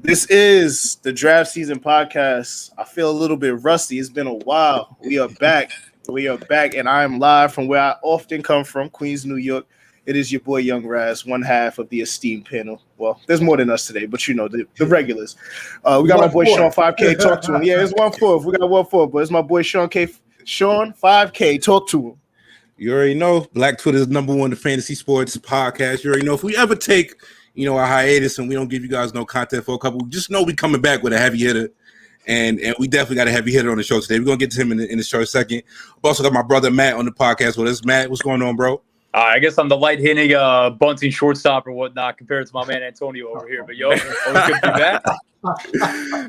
This is the draft season podcast. I feel a little bit rusty. It's been a while. We are back. And I am live from where I often come from, Queens, New York. It is your boy Young Raz, one half of the esteemed panel. Well, there's more than us today, but you know, the regulars. We got my boy Sean 5K. Talk to him. Yeah, it's 1/4. We got 1/4, but it's my boy Sean 5K. Talk to him. You already know Black Twitter's #1 the fantasy sports podcast. You already know if we ever take a hiatus and we don't give you guys no content for a couple, just know we coming back with a heavy hitter. And we definitely got a heavy hitter on the show today. We're gonna get to him in the show in a second. We also got my brother Matt on the podcast with us. Matt, what's going on, bro? I guess I'm the light hitting bunting shortstop or whatnot compared to my man Antonio over here. But always good to be back.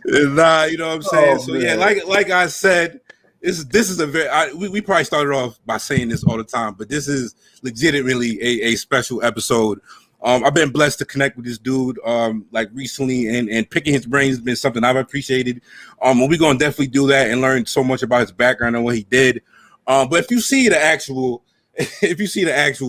Nah, you know what I'm saying. So yeah, like I said, this is a very we probably started off by saying this all the time, but this is legitimately a special episode. I've been blessed to connect with this dude like recently, and picking his brains has been something I've appreciated. We're gonna definitely do that and learn so much about his background and what he did. But if you see the actual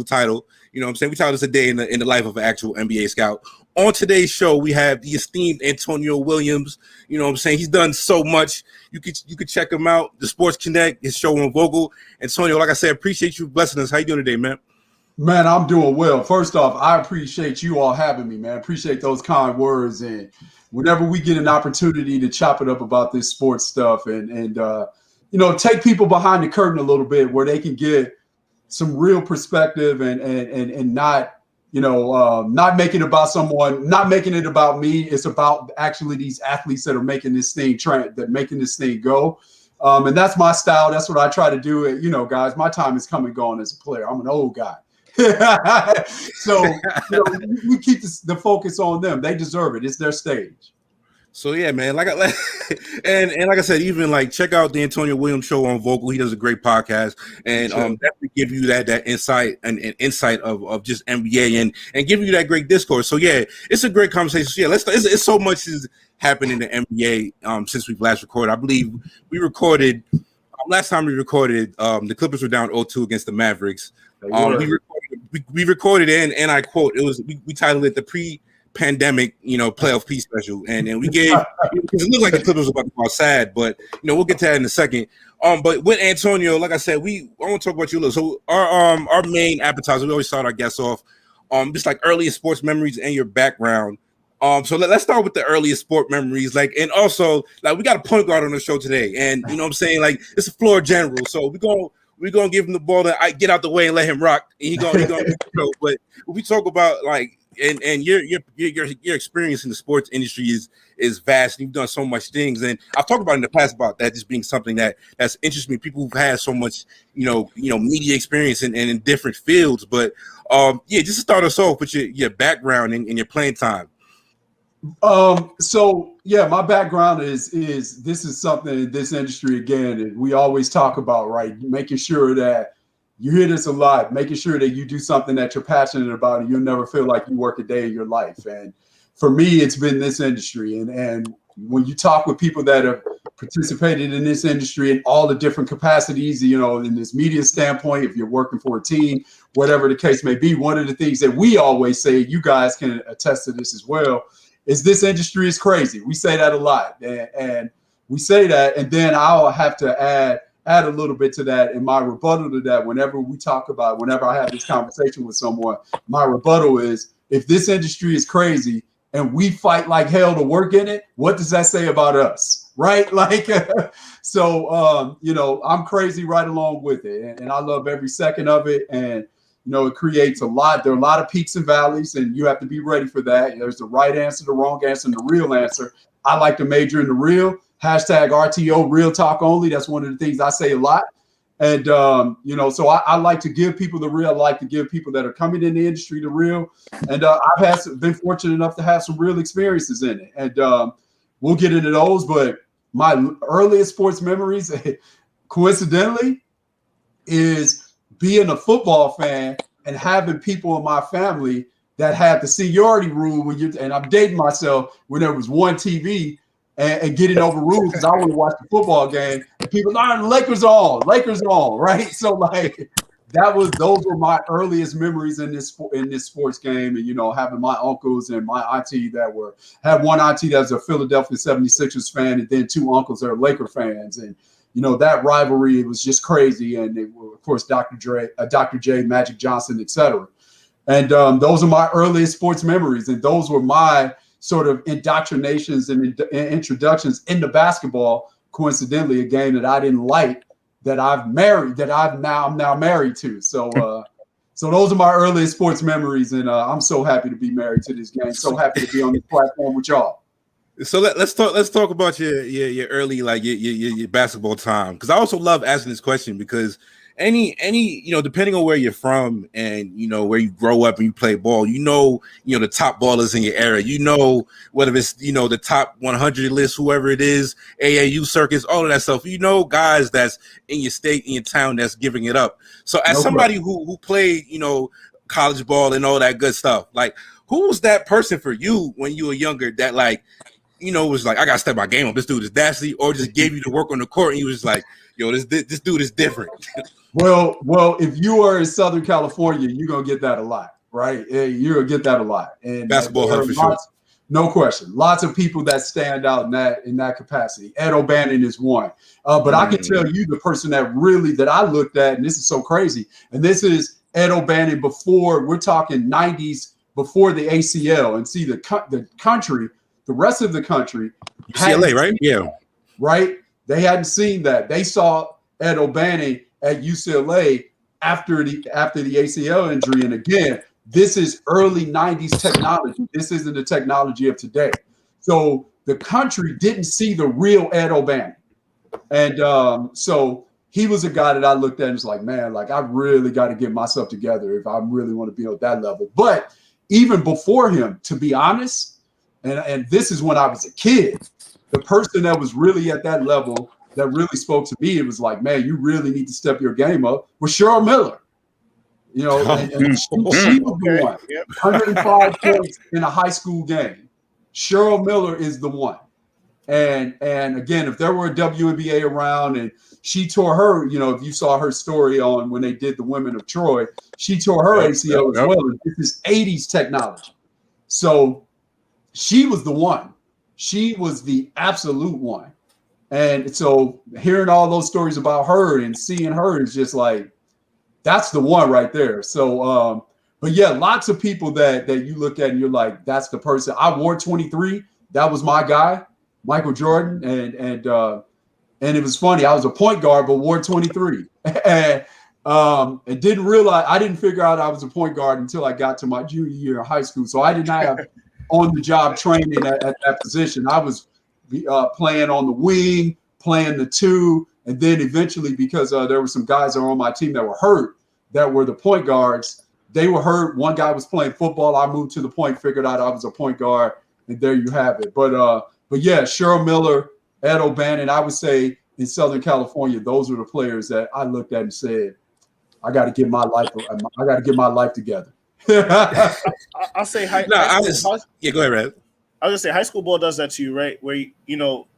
title, you know what I'm saying, we titled this a day in the life of an actual NBA scout. On today's show, we have the esteemed Antonio Williams. You know what I'm saying? He's done so much. You could check him out. The Sports Connect, his show on Vogel. Antonio, like I said, appreciate you blessing us. How you doing today, man? Man, I'm doing well. First off, I appreciate you all having me, man. Appreciate those kind words. And whenever we get an opportunity to chop it up about this sports stuff and take people behind the curtain a little bit where they can get some real perspective and not, not making it about someone, not making it about me. It's about actually these athletes that are making this thing go. And that's my style. That's what I try to do. Guys, my time is come and gone as a player. I'm an old guy. So we keep the focus on them. They deserve it. It's their stage. So yeah, man. Like I said, even like check out the Antonio Williams show on Vocal. He does a great podcast, and definitely give you that insight and insight of just NBA and give you that great discourse. So yeah, it's a great conversation. So yeah, it's so much has happened in the NBA since we've last recorded. I believe we recorded last time we recorded. The Clippers were down 0-2 against the Mavericks. We recorded and I quote, we titled it the pre-pandemic, playoff P special, and we gave because it looked like the Clippers were about to go outside, but we'll get to that in a second. But with Antonio, like I said, I want to talk about you a little. So our main appetizer, we always start our guests off, just like earliest sports memories and your background. So let's start with the earliest sport memories, and also we got a point guard on the show today, and you know what I'm saying, it's a floor general, so we're gonna give him the ball to get out the way and let him rock. And he gonna go. But we talk about and your experience in the sports industry is vast. And you've done so much things, and I've talked about in the past about that just being something that's interesting me. People who've had so much media experience in different fields. But just to start us off with your background and your playing time. So yeah, my background is this is something in this industry again, and we always talk about, right? Making sure that you hear this a lot, making sure that you do something that you're passionate about and you'll never feel like you work a day in your life. And for me, it's been this industry. And when you talk with people that have participated in this industry in all the different capacities, in this media standpoint, if you're working for a team, whatever the case may be, one of the things that we always say, you guys can attest to this as well, is this industry is crazy. We say that a lot, and we say that, and then I'll have to add a little bit to that in my rebuttal to that. Whenever I have this conversation with someone, my rebuttal is, if this industry is crazy and we fight like hell to work in it, what does that say about us, right? So I'm crazy right along with it, and I love every second of it, and it creates a lot. There are a lot of peaks and valleys, and you have to be ready for that. There's the right answer, the wrong answer, and the real answer. I like to major in the real. #RTO, real talk only. That's one of the things I say a lot. And, so I like to give people the real. I like to give people that are coming in the industry the real. And I've been fortunate enough to have some real experiences in it. And we'll get into those. But my earliest sports memories, coincidentally, is being a football fan and having people in my family that had the seniority rule and I'm dating myself when there was one TV and getting overruled because I want to watch the football game. And people, the Lakers are on, right? So those were my earliest memories in this sports game. And, having my uncles and my auntie had one auntie that was a Philadelphia 76ers fan, and then two uncles that are Laker fans. And, that rivalry, it was just crazy. And of course, Dr. J, Magic Johnson, etc. And those are my earliest sports memories. And those were my sort of indoctrinations and introductions into basketball. Coincidentally, a game that I didn't like, that I'm now married to. So those are my earliest sports memories. And I'm so happy to be married to this game. So happy to be on this platform with y'all. So let's talk about your early, like your basketball time, because I also love asking this question, because any depending on where you're from and where you grow up and you play ball, the top ballers in your era, whether it's the top 100 list, whoever it is, AAU circuits, all of that stuff, guys that's in your state, in your town, that's giving it up. So as somebody who played college ball and all that good stuff, like, who was that person for you when you were younger that, like, was like, I gotta step my game up, this dude is nasty, or just gave you the work on the court and you was like, yo, this dude is different? Well, if you are in Southern California, you're gonna get that a lot, right? You're gonna get that a lot. And basketball hub for sure. No question. Lots of people that stand out in that capacity. Ed O'Bannon is one. But I can tell you the person that I looked at, and this is so crazy, and this is Ed O'Bannon before, we're talking 90s, before the ACL. And see, the country, the rest of the country, UCLA, right? Yeah. Right? They hadn't seen that. They saw Ed O'Bannon at UCLA after the ACL injury. And again, this is early 90s technology. This isn't the technology of today. So the country didn't see the real Ed O'Bannon. And so he was a guy that I looked at and was like, man, like, I really got to get myself together if I really want to be on that level. But even before him, to be honest, and this is when I was a kid, the person that was really at that level that really spoke to me, it was like, man, you really need to step your game up, was Cheryl Miller. And she was the one. 105 points in a high school game. Cheryl Miller is the one. And again, if there were a WNBA around and she tore her, if you saw her story on when they did the Women of Troy, she tore her ACL as well. And this is 80s technology. So she was the one. She was the absolute one. And so hearing all those stories about her and seeing her is just like, that's the one right there. So, but yeah, lots of people that you look at and you're like, that's the person. I wore 23. That was my guy, Michael Jordan. And it was funny. I was a point guard, but wore 23. And I didn't figure out I was a point guard until I got to my junior year of high school. So I did not have on-the-job training at that position. I was playing on the wing, playing the two, and then eventually, because there were some guys that were on my team that were hurt, that were the point guards. They were hurt. One guy was playing football. I moved to the point, figured out I was a point guard, and there you have it. But yeah, Cheryl Miller, Ed O'Bannon, I would say in Southern California, those were the players that I looked at and said, I got to get my life together. I'll say go ahead, Red. I was gonna say high school ball does that to you, right? Where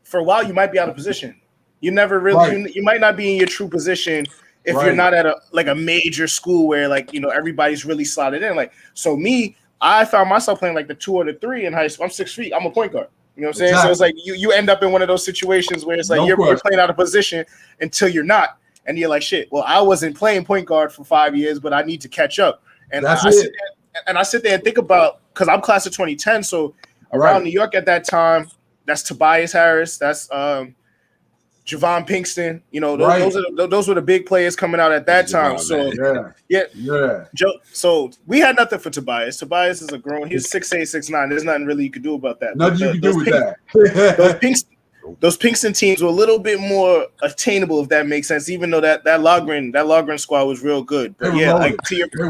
for a while you might be out of position. You never really you might not be in your true position if you're not at a major school where everybody's really slotted in. Like, so me, I found myself playing like the 2 or the 3 in high school. I'm 6 feet. I'm a point guard. You know what I'm saying? So it's like you end up in one of those situations where it's like you're playing out of position until you're not, and you're like, shit. Well, I wasn't playing point guard for 5 years, but I need to catch up. And I sit there and think about, because I'm class of 2010, so around New York at that time, that's Tobias Harris, that's Javon Pinkston. Those were the big players coming out at that time. So so we had nothing for Tobias. Tobias is he's 6'8", 6'9". There's nothing really you could do about that. Nothing you can do with that. Those Pinkston teams were a little bit more attainable, if that makes sense. Even though that Logren squad was real good, but to your point,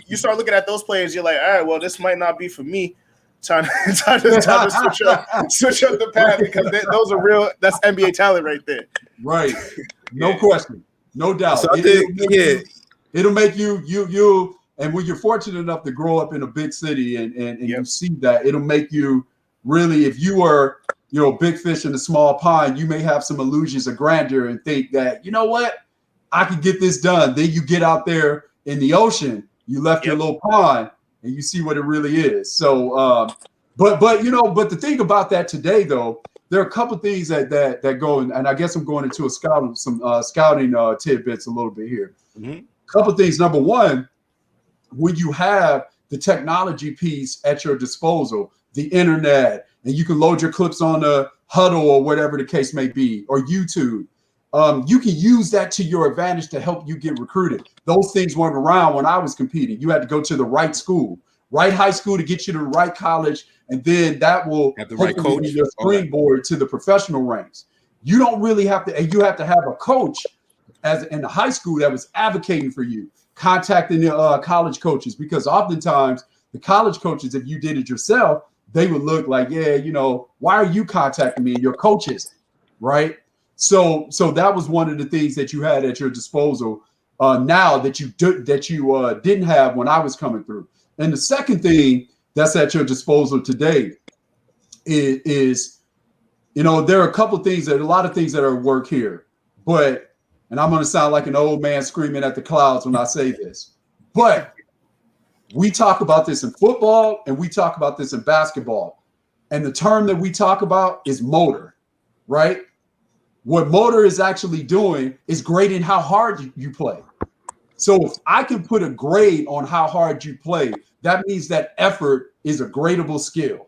you start looking at those players. You're like, all right, well, this might not be for me. Time to switch up the path, because those are real. That's NBA talent right there. Right, no question, no doubt. So it'll make you. And when you're fortunate enough to grow up in a big city and you see that, it'll make you. Really, if you were, big fish in a small pond, you may have some illusions of grandeur and think that, you know what, I can get this done. Then you get out there in the ocean, you left your little pond, and you see what it really is. So, but the thing about that today, though, there are a couple things that go, and I guess I'm going into some scouting tidbits a little bit here. Mm-hmm. Couple things. Number one, when you have the technology piece at your disposal, the internet, and you can load your clips on the Huddle or whatever the case may be, or YouTube. You can use that to your advantage to help you get recruited. Those things weren't around when I was competing. You had to go to the right school, right high school to get you to the right college, and then that will have the right coach, be your springboard to the professional ranks. You don't really have to, and you have to have a coach as in the high school that was advocating for you, contacting the college coaches, because oftentimes the college coaches, if you did it yourself, they would look like, yeah, why are you contacting me? Your coaches, right? So that was one of the things that you had at your disposal now that you didn't have when I was coming through. And the second thing that's at your disposal today is there are a lot of things that are at work here, and I'm going to sound like an old man screaming at the clouds when I say this, but we talk about this in football and we talk about this in basketball. And the term that we talk about is motor, right? What motor is actually doing is grading how hard you play. So if I can put a grade on how hard you play, that means that effort is a gradable skill.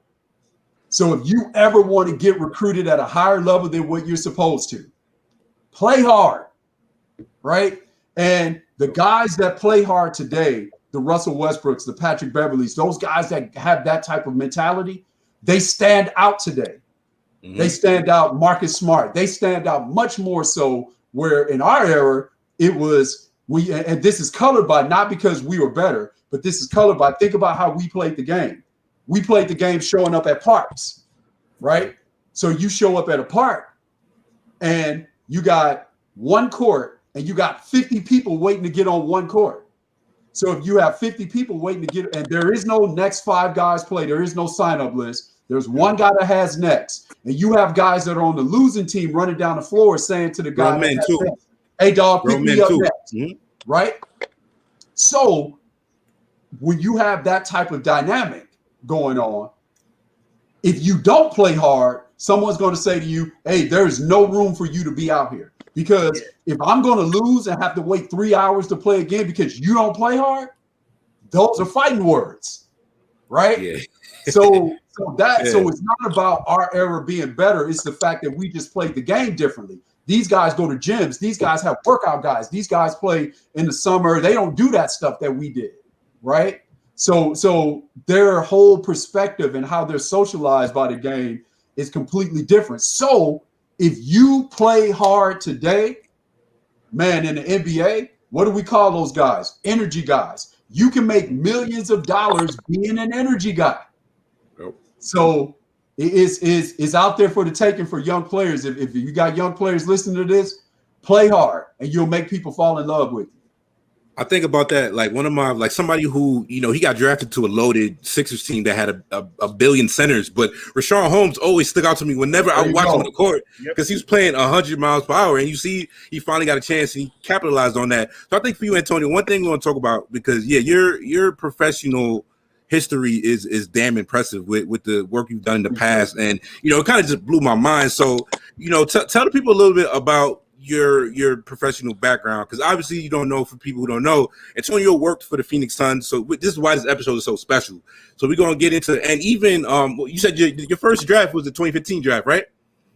So if you ever want to get recruited at a higher level than what you're supposed to, play hard, right? And the guys that play hard today, the Russell Westbrooks, the Patrick Beverleys, those guys that have that type of mentality, they stand out today. Mm-hmm. They stand out. Marcus Smart, they stand out much more so, where in our era, it was and this is colored by not because we were better, but this is colored by, think about how we played the game. We played the game showing up at parks, right? So you show up at a park and you got one court and you got 50 people waiting to get on one court. So if you have 50 people waiting to get, and there is no next 5 guys play, there is no sign-up list. There's one guy that has next, and you have guys that are on the losing team running down the floor saying to the guy, "Hey, dog, pick me up next." Mm-hmm. Right? So when you have that type of dynamic going on, if you don't play hard, someone's going to say to you, "Hey, there's no room for you to be out here." Because if I'm going to lose and have to wait 3 hours to play again because you don't play hard, those are fighting words, right? Yeah. So it's not about our era being better. It's the fact that we just played the game differently. These guys go to gyms. These guys have workout guys. These guys play in the summer. They don't do that stuff that we did, right? So their whole perspective and how they're socialized by the game is completely different. So if you play hard today, man, in the NBA, what do we call those guys? Energy guys. You can make millions of dollars being an energy guy. Yep. So it is out there for the taking for young players. If you got young players listening to this, play hard and you'll make people fall in love with you. I think about that, like one of my, like somebody who, he got drafted to a loaded Sixers team that had a billion centers, but Richaun Holmes always stuck out to me whenever I watched him on the court, because he was playing 100 miles per hour, and you see he finally got a chance and he capitalized on that. So I think for you, Antonio, one thing we want to talk about, because your professional history is damn impressive with the work you've done in the past, and it kind of just blew my mind. So tell the people a little bit about your professional background, because obviously you don't know, for people who don't know, Antonio worked for the Phoenix Suns, so this is why this episode is so special. So we're gonna get into, and even you said your first draft was the 2015 draft, right?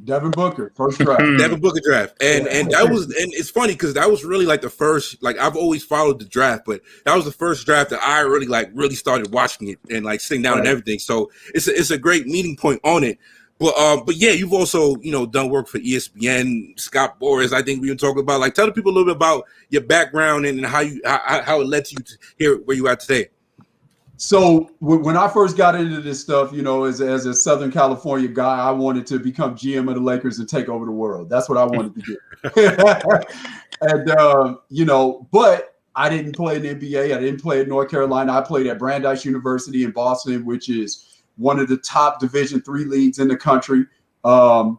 Devin Booker, first draft. Devin Booker draft, and that was, and it's funny because that was really like the first, like I've always followed the draft, but that was the first draft that I really started watching it and like sitting down and everything. So it's a great meeting point on it. But yeah, you've also done work for ESPN, Scott Boras. I think we were talking about, like, tell the people a little bit about your background and how it led you to here where you are today. So when I first got into this stuff, as a Southern California guy, I wanted to become GM of the Lakers and take over the world. That's what I wanted to do. And but I didn't play in the NBA. I didn't play at North Carolina. I played at Brandeis University in Boston, which is one of the top Division III leagues in the country. And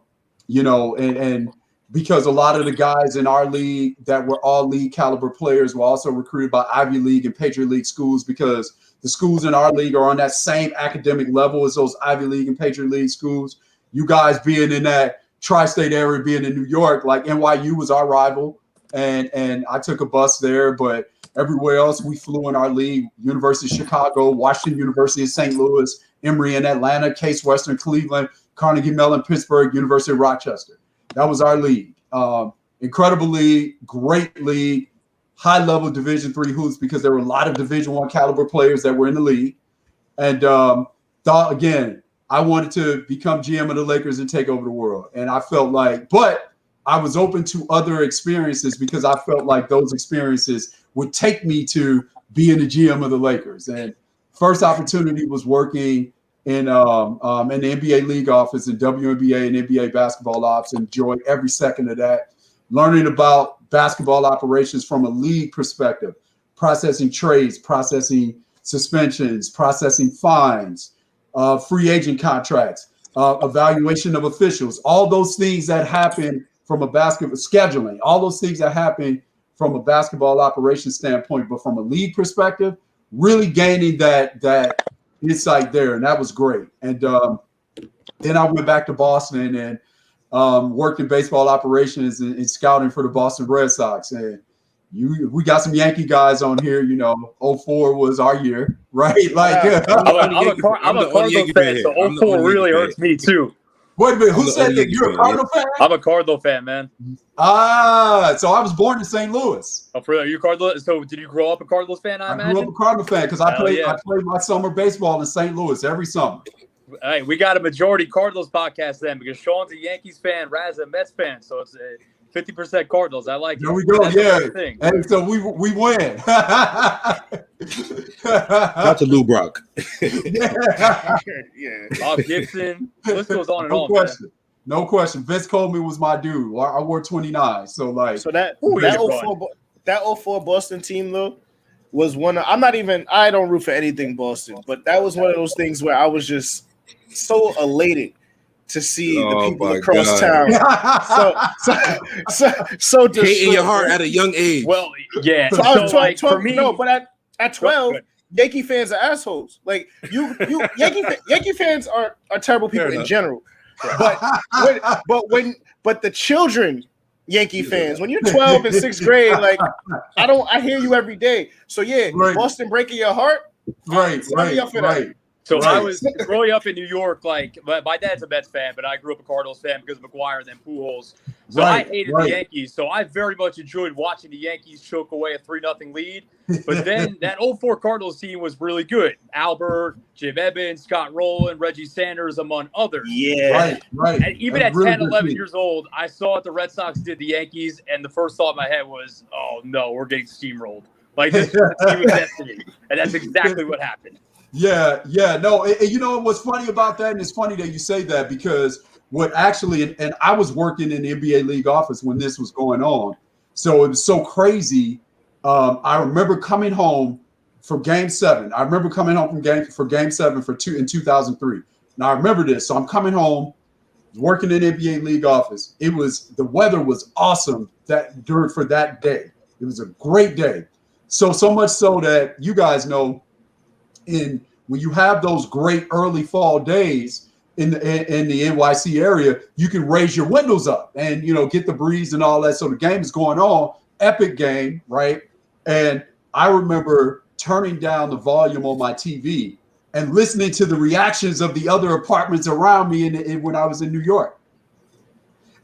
because a lot of the guys in our league that were all league caliber players were also recruited by Ivy League and Patriot League schools, because the schools in our league are on that same academic level as those Ivy League and Patriot League schools. You guys being in that tri-state area, being in New York, like NYU was our rival, and I took a bus there, but everywhere else we flew in our league: University of Chicago, Washington University of St. Louis, Emory in Atlanta, Case Western Cleveland, Carnegie Mellon Pittsburgh, University of Rochester. That was our league. Incredible league, great league, high-level Division III hoops, because there were a lot of Division I caliber players that were in the league. And thought, again, I wanted to become GM of the Lakers and take over the world. And I felt like, but I was open to other experiences, because I felt like those experiences would take me to being the GM of the Lakers. And first opportunity was working in the NBA league office in WNBA and NBA basketball ops. Enjoyed every second of that. Learning about basketball operations from a league perspective, processing trades, processing suspensions, processing fines, free agent contracts, evaluation of officials, all those things that happen from a basketball scheduling, all those things that happen from a basketball operations standpoint, but from a league perspective, really gaining that insight there. And that was great. And then I went back to Boston and worked in baseball operations and scouting for the Boston Red Sox. And we got some Yankee guys on here. 04 was our year, right? Like, I'm a Cardinals fan, so 04 really hurts me too. Wait a minute, who said that? You're a Cardinal fan? I'm a Cardinal fan, man. So I was born in St. Louis. Oh, for real? Are you Cardinals? So did you grow up a Cardinals fan? I imagine. Grew up a Cardinal fan because I played my summer baseball in St. Louis every summer. Hey, we got a majority Cardinals podcast then, because Sean's a Yankees fan, Raz a Mets fan, so it's 50% Cardinals. I like it. There we go. Yeah. And so we win. Not to Lou Brock. Yeah. Bob Gibson. List goes on and on. Question. No question. Vince Coleman was my dude. I wore 29. So that 04 Boston team though was one of, I don't root for anything Boston, but that was one of those things where I was just so elated to see the people across town. So hate in your heart at a young age. Well, yeah. So I was 12, for me, no, but at 12, Yankee fans are assholes. Like Yankee fans are terrible people in general. But the children Yankee fans, when you're 12 in 6th grade, like I hear you every day. So yeah, right. Boston breaking your heart. Right. So I was growing up in New York, like my dad's a Mets fan, but I grew up a Cardinals fan because of McGuire and then Pujols. So I hated the Yankees. So I very much enjoyed watching the Yankees choke away a 3-0 lead. But then that 04 Cardinals team was really good. Albert, Jim Evans, Scott Rowland, Reggie Sanders, among others. Yeah. Right. And even at 10, 11 years old, I saw what the Red Sox did the Yankees, and the first thought in my head was, oh, no, we're getting steamrolled. Like, this is the team of destiny. And that's exactly what happened. Yeah, no, and what's funny about that, and it's funny that you say that, because what actually, and I was working in the NBA league office when this was going on, so it was so crazy. I remember coming home for Game 7. I remember coming home for Game 7 in 2003. Now I remember this, so I'm coming home, working in the NBA league office. The weather was awesome for that day. It was a great day. So much so that you guys know, when you have those great early fall days in the NYC area, you can raise your windows up and get the breeze and all that. So the game is going on, epic game, right? And I remember turning down the volume on my TV and listening to the reactions of the other apartments around me when I was in New York,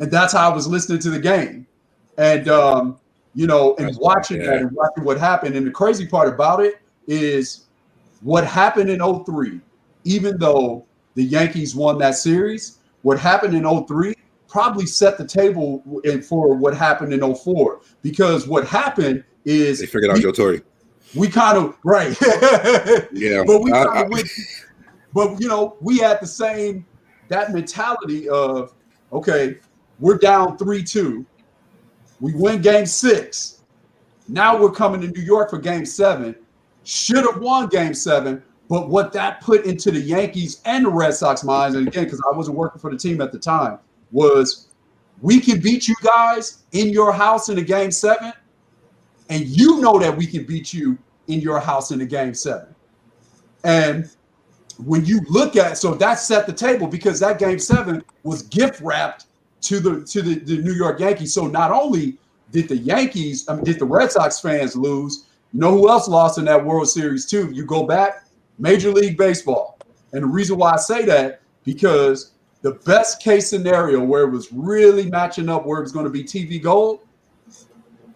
and that's how I was listening to the game, and and watching that and watching what happened. And the crazy part about it is, what happened in 03, even though the Yankees won that series, what happened in 03 probably set the table for what happened in 04. Because what happened is they figured out Joe Torre. We kind of right. Yeah. But we kind of went, but we had that mentality of, okay, we're down 3-2. We win Game 6. Now we're coming to New York for Game 7. Should have won Game 7, but what that put into the Yankees and the Red Sox minds, and again, because I wasn't working for the team at the time, was we can beat you guys in your house in a game 7, and you know that we can beat you in your house in a game 7. And when you look at, so that set the table, because that game 7 was gift wrapped to the New York Yankees. So not only did did the Red Sox fans lose, you know who else lost in that World Series too? You go back, Major League Baseball. And the reason why I say that, because the best case scenario where it was really matching up, where it was going to be TV gold,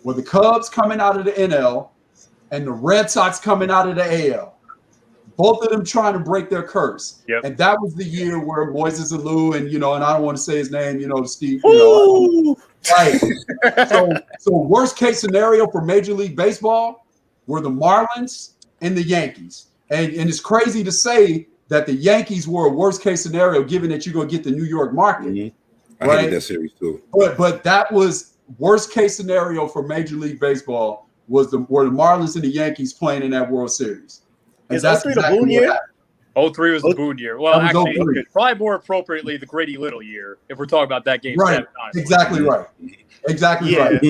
were the Cubs coming out of the NL and the Red Sox coming out of the AL. Both of them trying to break their curse. Yep. And that was the year where Moises Alou and, and I don't want to say his name, Steve, right. So worst case scenario for Major League Baseball were the Marlins and the Yankees. And it's crazy to say that the Yankees were a worst case scenario, given that you're going to get the New York market. Mm-hmm. I hated that series too. But that was worst case scenario for Major League Baseball were the Marlins and the Yankees playing in that World Series. And is 03 the Boone year? 03 was the Boone year. Well, actually, probably more appropriately the Grady Little year, if we're talking about that game. Right. Exactly right. Exactly right.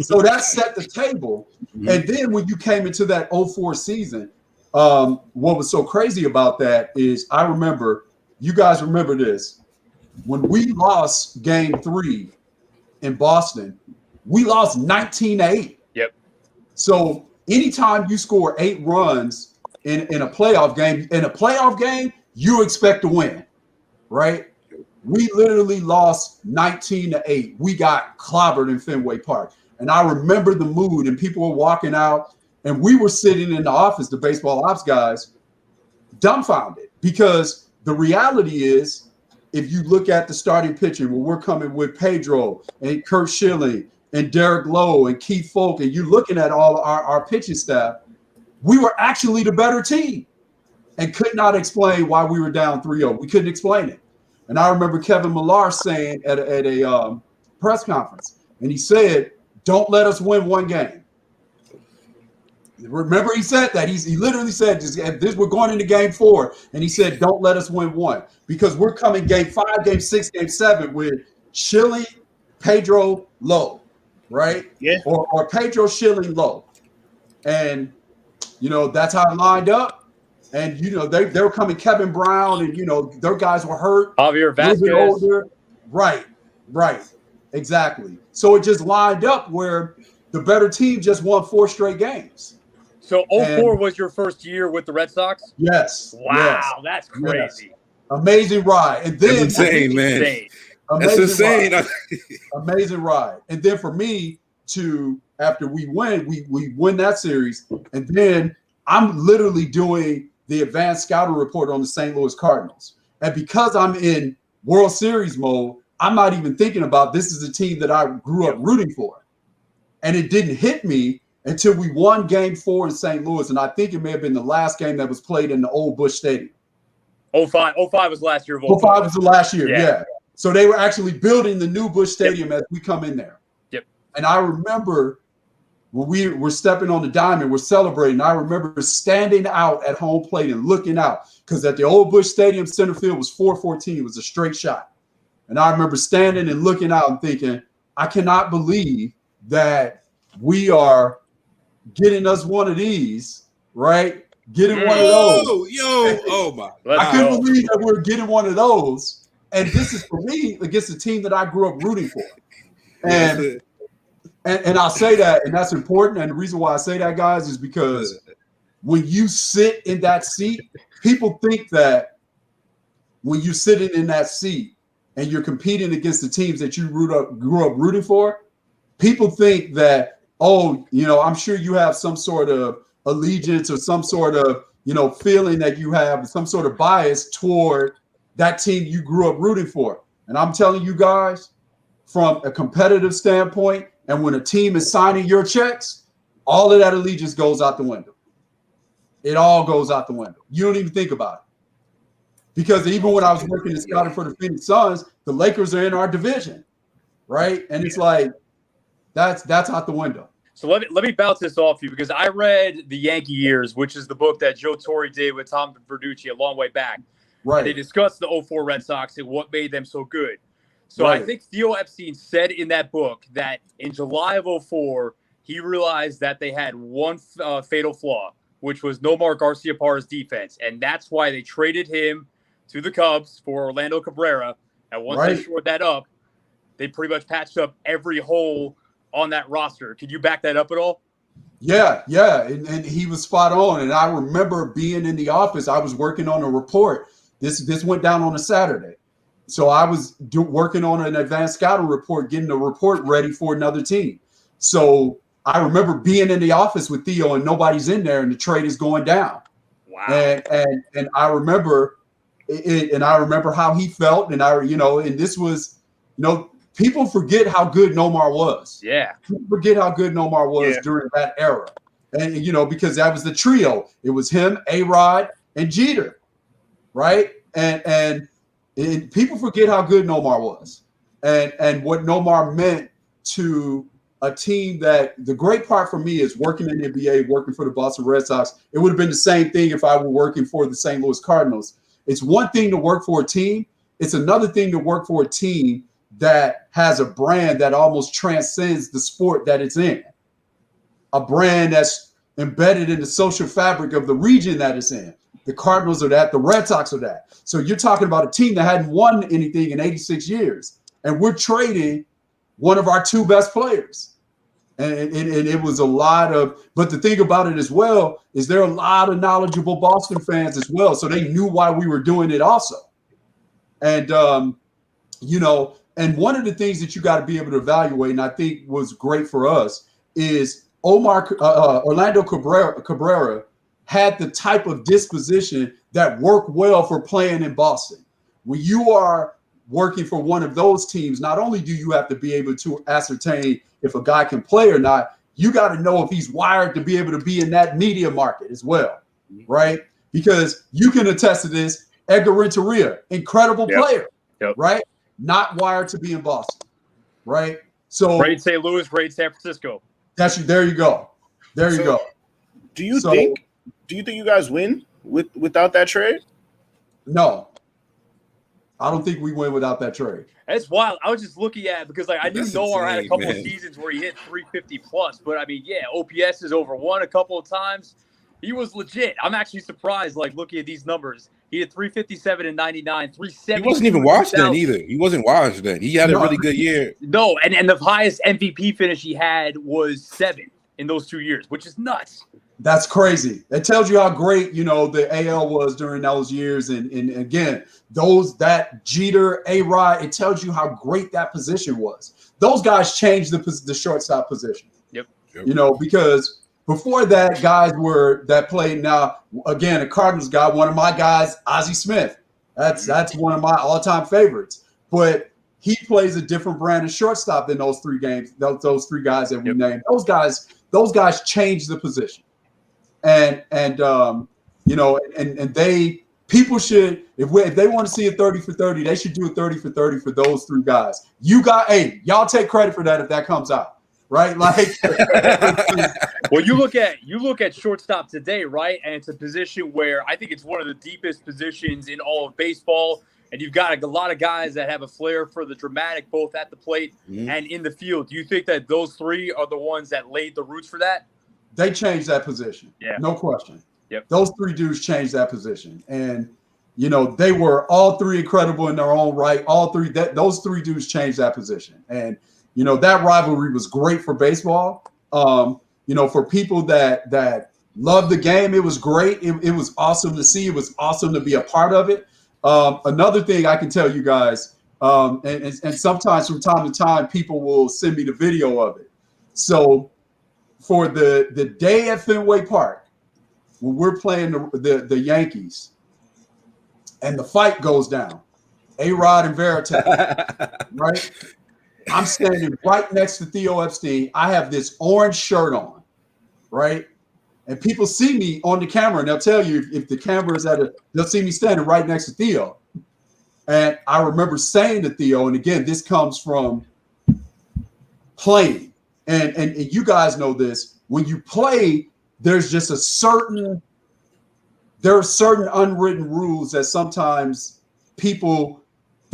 So that set the table. Mm-hmm. And then when you came into that 04 season, what was so crazy about that is I remember, you guys remember this, when we lost game 3 in Boston, we lost 19-8. Yep. So anytime you score 8 runs in a playoff game, you expect to win, right? We literally lost 19-8. We got clobbered in Fenway Park. And I remember the mood, and people were walking out, and we were sitting in the office, the baseball ops guys, dumbfounded, because the reality is, if you look at the starting pitching, where we're coming with Pedro and Kurt Schilling and Derek Lowe and Keith Folk, and you're looking at all our pitching staff, we were actually the better team and could not explain why we were down 3-0. We couldn't explain it. And I remember Kevin Millar saying at a press conference, and he said, "Don't let us win one game." Remember, he said that. He literally said, we're going into game 4, and he said, "Don't let us win one," because we're coming game 5, game 6, game 7 with Schilling, Pedro, Lowe, right? Yeah. Or Pedro, Schilling, Lowe. And that's how it lined up. And, they were coming Kevin Brown, and, their guys were hurt. Javier Vasquez. Older. Right. Exactly. So it just lined up where the better team just won 4 straight games. So 04 was your first year with the Red Sox? Yes. Wow, yes, that's crazy. Yes. Amazing ride. And then that's insane, man. That's insane. Amazing ride. And then for me after we win that series, and then I'm literally doing the advanced scouting report on the St. Louis Cardinals. And because I'm in World Series mode, I'm not even thinking about this is a team that I grew up rooting for. And it didn't hit me until we won game 4 in St. Louis. And I think it may have been the last game that was played in the old Busch Stadium. 05 was last year. 05 was the last year, yeah. So they were actually building the new Busch Stadium as we come in there. Yep. And I remember when we were stepping on the diamond, we're celebrating. I remember standing out at home plate and looking out, because at the old Busch Stadium, center field was 414. It was a straight shot. And I remember standing and looking out and thinking, I cannot believe that we are getting us one of these, right? Getting one of those. Oh my. I couldn't believe that we're getting one of those. And this is for me against the team that I grew up rooting for. And I'll say that, and that's important. And the reason why I say that, guys, is because when you sit in that seat, people think that when you're sitting in that seat and you're competing against the teams that you grew up rooting for, people think that, I'm sure you have some sort of allegiance or some sort of, feeling that you have some sort of bias toward that team you grew up rooting for. And I'm telling you guys, from a competitive standpoint, and when a team is signing your checks, all of that allegiance goes out the window. It all goes out the window. You don't even think about it. Because even when I was working and scouting for the Phoenix Suns, the Lakers are in our division, right? And it's like, that's out the window. So let me bounce this off you, because I read The Yankee Years, which is the book that Joe Torre did with Tom Verducci a long way back. Right. And they discussed the 04 Red Sox and what made them so good. So I think Theo Epstein said in that book that in July of 2004, he realized that they had one fatal flaw, which was Nomar Garciaparra's defense. And that's why they traded him to the Cubs for Orlando Cabrera. And once they shored that up, they pretty much patched up every hole on that roster. Could you back that up at all? Yeah. And he was spot on. And I remember being in the office. I was working on a report. This went down on a Saturday. So I was working on an advanced scouting report, getting the report ready for another team. So I remember being in the office with Theo and nobody's in there and the trade is going down. Wow. And I remember it, and I remember how he felt. And and this was, people forget how good Nomar was. Yeah. People forget how good Nomar was during that era. And, because that was the trio. It was him, A-Rod, and Jeter. Right. And people forget how good Nomar was and what Nomar meant to a team that the great part for me is working in the NBA, working for the Boston Red Sox. It would have been the same thing if I were working for the St. Louis Cardinals. It's one thing to work for a team. It's another thing to work for a team that has a brand that almost transcends the sport that it's in. A brand that's embedded in the social fabric of the region that it's in. The Cardinals are that, the Red Sox are that. So you're talking about a team that hadn't won anything in 86 years. And we're trading one of our two best players. And it was a lot of, but the thing about it as well is there are a lot of knowledgeable Boston fans as well. So they knew why we were doing it also. And, and one of the things that you got to be able to evaluate, and I think was great for us, is Orlando Cabrera had the type of disposition that worked well for playing in Boston. When you are working for one of those teams, not only do you have to be able to ascertain if a guy can play or not, you got to know if he's wired to be able to be in that media market as well, right? Because you can attest to this. Edgar Renteria, incredible player, right? Not wired to be in Boston, right? So great St. Louis, great San Francisco. There you go. There you go. Do you think you guys win without that trade? No. I don't think we win without that trade. That's wild. I was just looking at it because I knew Nomar had a couple of seasons where he hit 350 plus, but OPS is over one a couple of times. He was legit. I'm actually surprised, looking at these numbers. He had 357 and 99, 370. He wasn't even washed then either. He wasn't washed then. He had a really good year. No, and the highest MVP finish he had was 7 in those 2 years, which is nuts. That's crazy. It tells you how great, the AL was during those years. And again, that Jeter, A-Rod, it tells you how great that position was. Those guys changed the shortstop position. Yep. Because before that, guys that played now, again, a Cardinals guy, one of my guys, Ozzie Smith. That's one of my all-time favorites. But he plays a different brand of shortstop than those three guys that we named. Those guys changed the position. And people should, if they want to see a 30 for 30, they should do a 30 for 30 for those three guys. Y'all take credit for that if that comes out, right? Well, you look at shortstop today, right? And it's a position where I think it's one of the deepest positions in all of baseball. And you've got a lot of guys that have a flair for the dramatic, both at the plate and in the field. Do you think that those three are the ones that laid the roots for that? They changed that position. Yeah. No question. Yep. Those three dudes changed that position. And, they were all three incredible in their own right. Those three dudes changed that position. And, that rivalry was great for baseball. For people that love the game, it was great. It was awesome to see. It was awesome to be a part of it. Another thing I can tell you guys, and sometimes from time to time, people will send me the video of it. So, for the day at Fenway Park, when we're playing the Yankees, and the fight goes down, A-Rod and Veritek, right? I'm standing right next to Theo Epstein. I have this orange shirt on, right? And people see me on the camera, and they'll tell you if the camera is they'll see me standing right next to Theo. And I remember saying to Theo, and again, this comes from playing. And you guys know this. When you play, there's just there are certain unwritten rules that sometimes people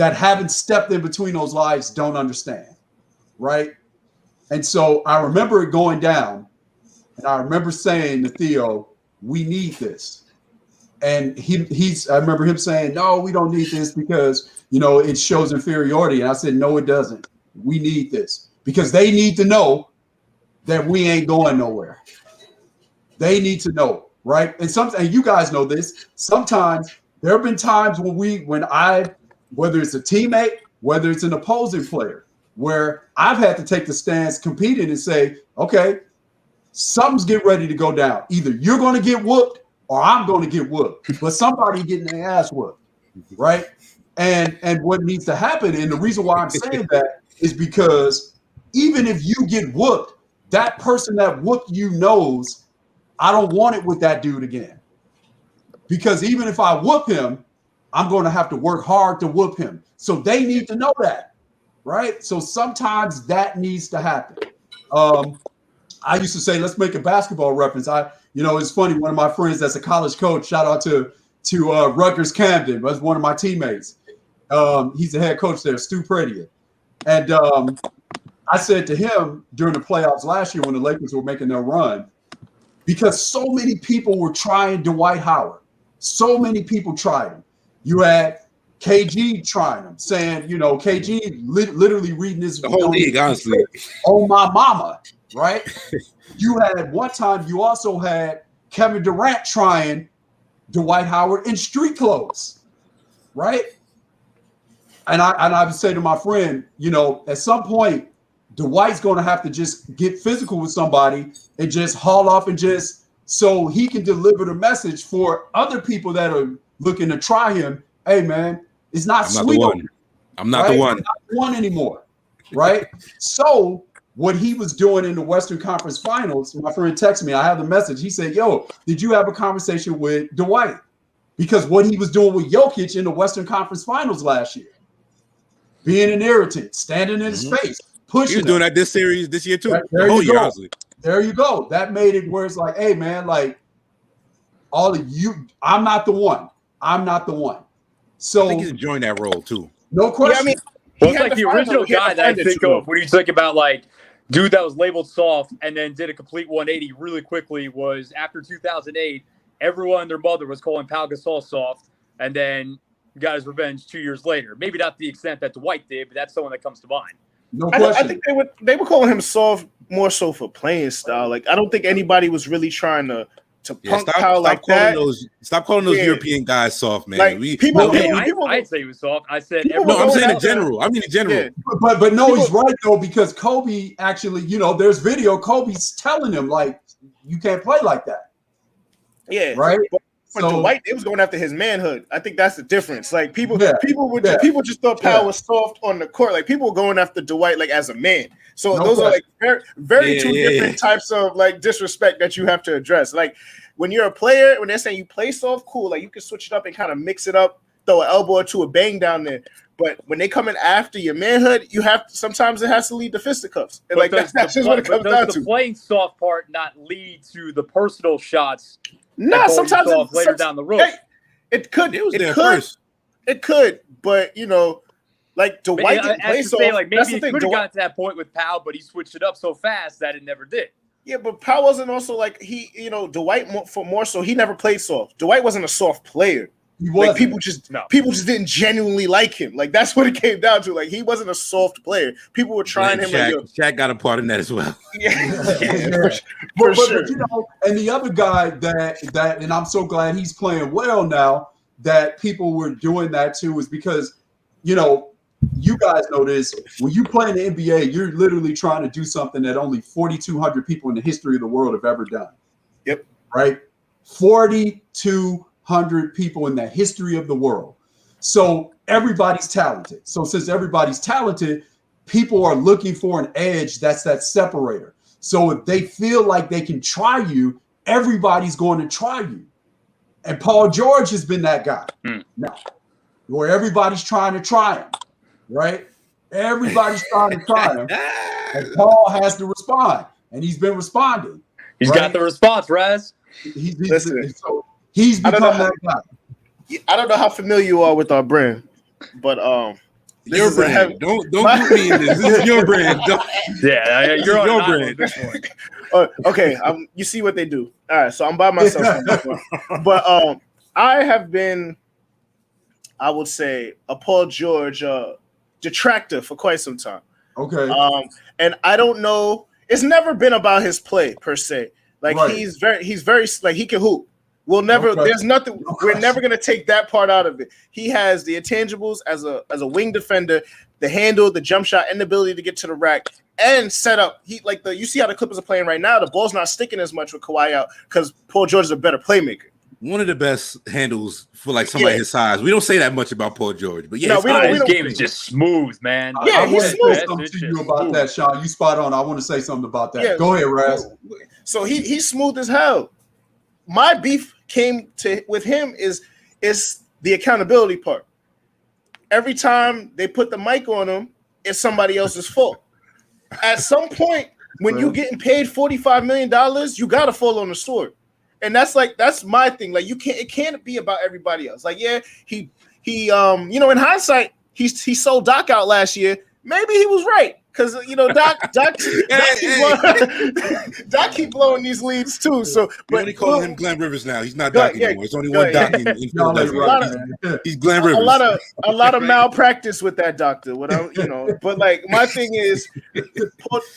that haven't stepped in between those lives don't understand, right? And so I remember it going down, and I remember saying to Theo, we need this. And I remember him saying, no, we don't need this because, it shows inferiority. And I said, no, it doesn't. We need this because they need to know that we ain't going nowhere. They need to know, right? And you guys know this. Sometimes there have been times whether it's a teammate, whether it's an opposing player, where I've had to take the stance competing and say, okay, something's getting ready to go down. Either you're going to get whooped or I'm going to get whooped, but somebody getting their ass whooped, right? And what needs to happen, and the reason why I'm saying that is because even if you get whooped, that person that whooped you knows I don't want it with that dude again. Because even if I whoop him, I'm going to have to work hard to whoop him. So they need to know that, right? So sometimes that needs to happen. I used to say, let's make a basketball reference. It's funny. One of my friends that's a college coach, shout out to Rutgers Camden, was one of my teammates. He's the head coach there, Stu Pradier. And I said to him during the playoffs last year when the Lakers were making their run, because so many people were trying Dwight Howard. So many people tried him. You had KG trying him, saying, KG literally reading this. The whole league, honestly. Oh, my mama, right? You had one time, you also had Kevin Durant trying Dwight Howard in street clothes, right? And I would say to my friend, at some point, Dwight's going to have to just get physical with somebody and just haul off and just so he can deliver the message for other people that are looking to try him. Hey, man, it's not sweet. I'm not the one. I'm not the one anymore, right? So what he was doing in the Western Conference Finals, my friend texted me. I have the message. He said, yo, did you have a conversation with Dwight? Because what he was doing with Jokic in the Western Conference Finals last year, being an irritant, standing in his face, pushing. He was doing that this year too. There you go. That made it where it's like, hey, man, like all of you, I'm not the one. I'm not the one. So I think he's enjoying that role too. No question. Yeah, it's like the original guy that I think of when you think about like dude that was labeled soft and then did a complete 180 really quickly was after 2008. Everyone and their mother was calling Pau Gasol soft, and then got his revenge 2 years later. Maybe not to the extent that Dwight did, but that's someone that comes to mind. No question. I think they were calling him soft more so for playing style. Like I don't think anybody was really trying to punk Pau like that. Stop calling those European guys soft, man. Like, I'd say he was soft. I said I'm saying in general. I mean in general. Yeah. But no, he's right though, because Kobe actually, there's video. Kobe's telling him like, you can't play like that. Yeah, right. For Dwight, it was going after his manhood. I think that's the difference. Like people just thought Pau was soft on the court. Like people were going after Dwight like as a man. So those are like very two different types of like disrespect that you have to address. Like when you're a player, when they're saying you play soft, cool. Like you can switch it up and kind of mix it up, throw an elbow or two, a bang down there. But when they come in after your manhood, you have to, sometimes it has to lead to fisticuffs. And like that's just what it comes down to. The playing soft part not lead to the personal shots. No, sometimes later down the road. Hey, it could. It could, but like Dwight didn't play so. Like maybe he could have gotten to that point with Pau, but he switched it up so fast that it never did. Yeah, but Pau wasn't also like Dwight more so. He never played soft. Dwight wasn't a soft player. Like people just didn't genuinely like him. Like that's what it came down to. Like he wasn't a soft player. People were trying him. Shaq got a part in that as well. For sure. And the other guy that, and I'm so glad he's playing well now that people were doing that too, is because you guys know this. When you play in the NBA, you're literally trying to do something that only 4,200 people in the history of the world have ever done. Yep. Right. 4,200 people in the history of the world. So everybody's talented. So since everybody's talented, people are looking for an edge that's that separator. So if they feel like they can try you, everybody's going to try you. And Paul George has been that guy. Now, where everybody's trying to try him, right? Everybody's trying to try him. And Paul has to respond. And he's been responding. He's got the response, Raz. He's become that guy. I don't know how familiar you are with our brand, but Your brand. Don't put me in this. This is your brand. Yeah, you're on your brand. brand. At this point. Okay, you see what they do. All right, so I'm by myself on this one. But I have been, I would say, a Paul George detractor for quite some time. Okay. And I don't know. It's never been about his play per se. Like Right. he's very like he can hoop. We'll never. No There's nothing. No We're question. never gonna take that part out of it. He has the intangibles as a wing defender, the handle, the jump shot, and the ability to get to the rack and set up. You see how the Clippers are playing right now. The ball's not sticking as much with Kawhi out because Paul George is a better playmaker. One of the best handles for like somebody his size. We don't say that much about Paul George, but yeah, No, His game is just smooth, man. Yeah, I he's want to smooth. say something to you about that, Sean. You spot on. I want to say something about that. Yeah. Go ahead, Raz. So he's smooth as hell. My beef with him is the accountability part. Every time they put the mic on him, it's somebody else's fault. At some point, when you're getting paid $45 million, you gotta fall on the sword. And that's my thing. Like it can't be about everybody else. Like, yeah, he in hindsight, he sold Doc out last year. Maybe he was right. Because Doc keep blowing these leads too. So we only call him Glenn Rivers now. He's not Doc anymore. It's only one Doc in Philadelphia. He's Glenn Rivers. A lot of malpractice with that doctor. But like my thing is,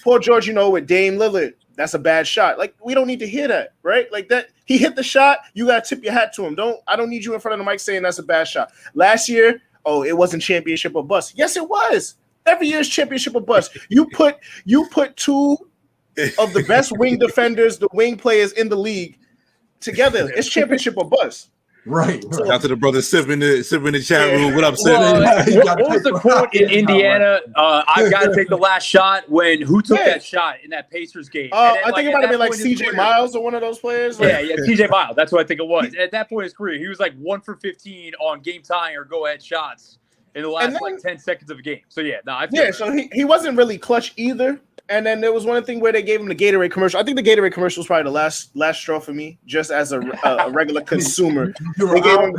poor George. With Dame Lillard, that's a bad shot. Like we don't need to hear that, right? Like that he hit the shot. You gotta tip your hat to him. I don't need you in front of the mic saying that's a bad shot. Last year, it wasn't championship or bust. Yes, it was. Every year's championship or bust. You put two of the best wing defenders, the wing players in the league together. It's championship or bust. Right. Shout out to the brother Sip in the chat room. What up, Sip? What was the quote in Indiana? I've got to take the last shot. Who took that shot in that Pacers game? I think it might have been like CJ Miles or one of those players. Yeah, CJ Miles. That's what I think it was. At that point in his career, he was like 1 for 15 on game tying or go ahead shots in the last 10 seconds of a game. So so he wasn't really clutch either. And then there was one thing where they gave him the Gatorade commercial. I think the Gatorade commercial was probably the last straw for me, just as a regular consumer. They gave him,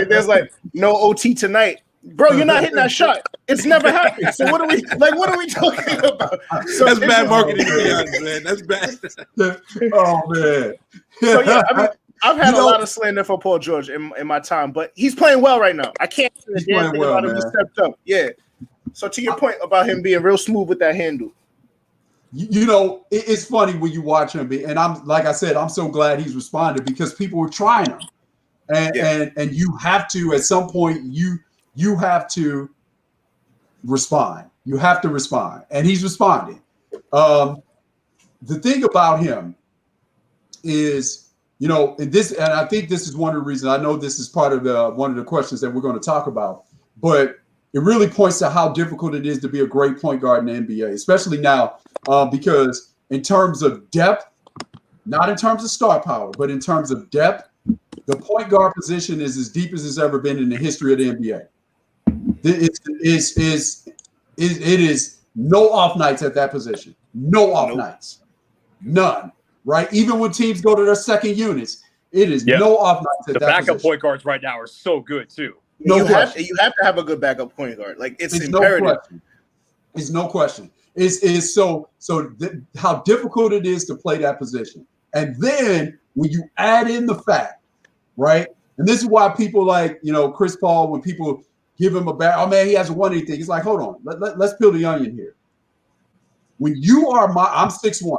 there's like no OT tonight, bro. You're not hitting that shot. It's never happened. So what are we talking about? So that's bad marketing, to be honest, man. That's bad. Oh man. So yeah, I mean, I've had a lot of slander for Paul George in my time, but he's playing well right now. I can't say the damn thing about him. He stepped up. Yeah. So to your point about him being real smooth with that handle. It's funny when you watch him, and I'm like I said, I'm so glad he's responded because people were trying him, and you have to at some point you have to respond. You have to respond, and he's responding. The thing about him is, and I think this is one of the reasons. I know this is part of one of the questions that we're going to talk about, but it really points to how difficult it is to be a great point guard in the NBA, especially now, because in terms of depth, not in terms of star power, but in terms of depth, the point guard position is as deep as it's ever been in the history of the NBA. It is no off nights at that position. No off nights. None. Right? Even when teams go to their second units, it is no off nights at that position. The backup point guards right now are so good too. You have to have a good backup point guard. Like it's imperative. It's no question. How difficult it is to play that position. And then when you add in the fact, right? And this is why people like, Chris Paul, when people give him a bad, oh man, he hasn't won anything. It's like, hold on, let's peel the onion here. When you are I'm 6'1",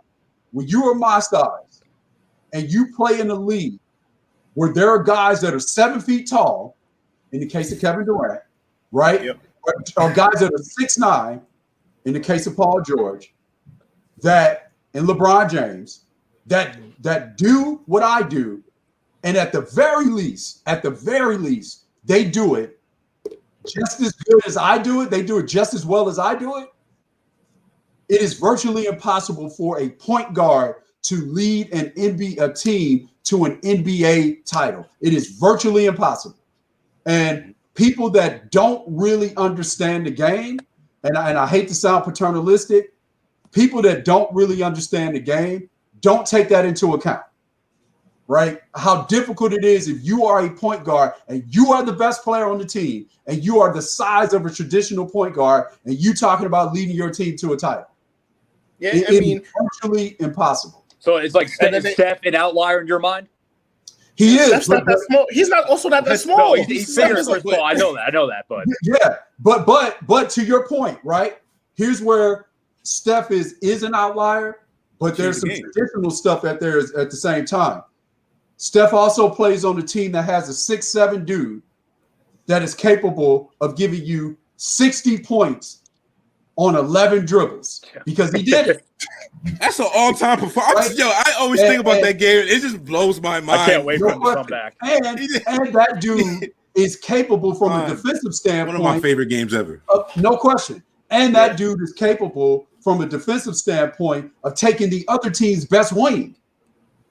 when you are my size and you play in a league where there are guys that are 7 feet tall, in the case of Kevin Durant, right? Yep. Or guys that are 6'9", in the case of Paul George, and LeBron James, that do what I do, and at the very least, they do it just as good as I do it. They do it just as well as I do it. It is virtually impossible for a point guard to lead a team to an NBA title. It is virtually impossible. And people that don't really understand the game, and I hate to sound paternalistic, people that don't really understand the game don't take that into account. right? How difficult it is if you are a point guard and you are the best player on the team and you are the size of a traditional point guard and you talking about leading your team to a title. Yeah, It is virtually impossible. So it's like Steph an outlier in your mind? He is. Steph's not that small. He's not also not that small. No, he's bigger than Chris Paul. I know that, but yeah, but to your point, right? Here's where Steph is an outlier, but there's some traditional stuff that there is at the same time. Steph also plays on a team that has a 6'7" dude that is capable of giving you 60 points on 11 dribbles because he did it. That's an all-time performance. Right? Yo, I always think about that game. It just blows my mind. I can't wait for him to come back. And that dude is capable from a defensive standpoint. One of my favorite games ever. No question. And that dude is capable from a defensive standpoint of taking the other team's best wing.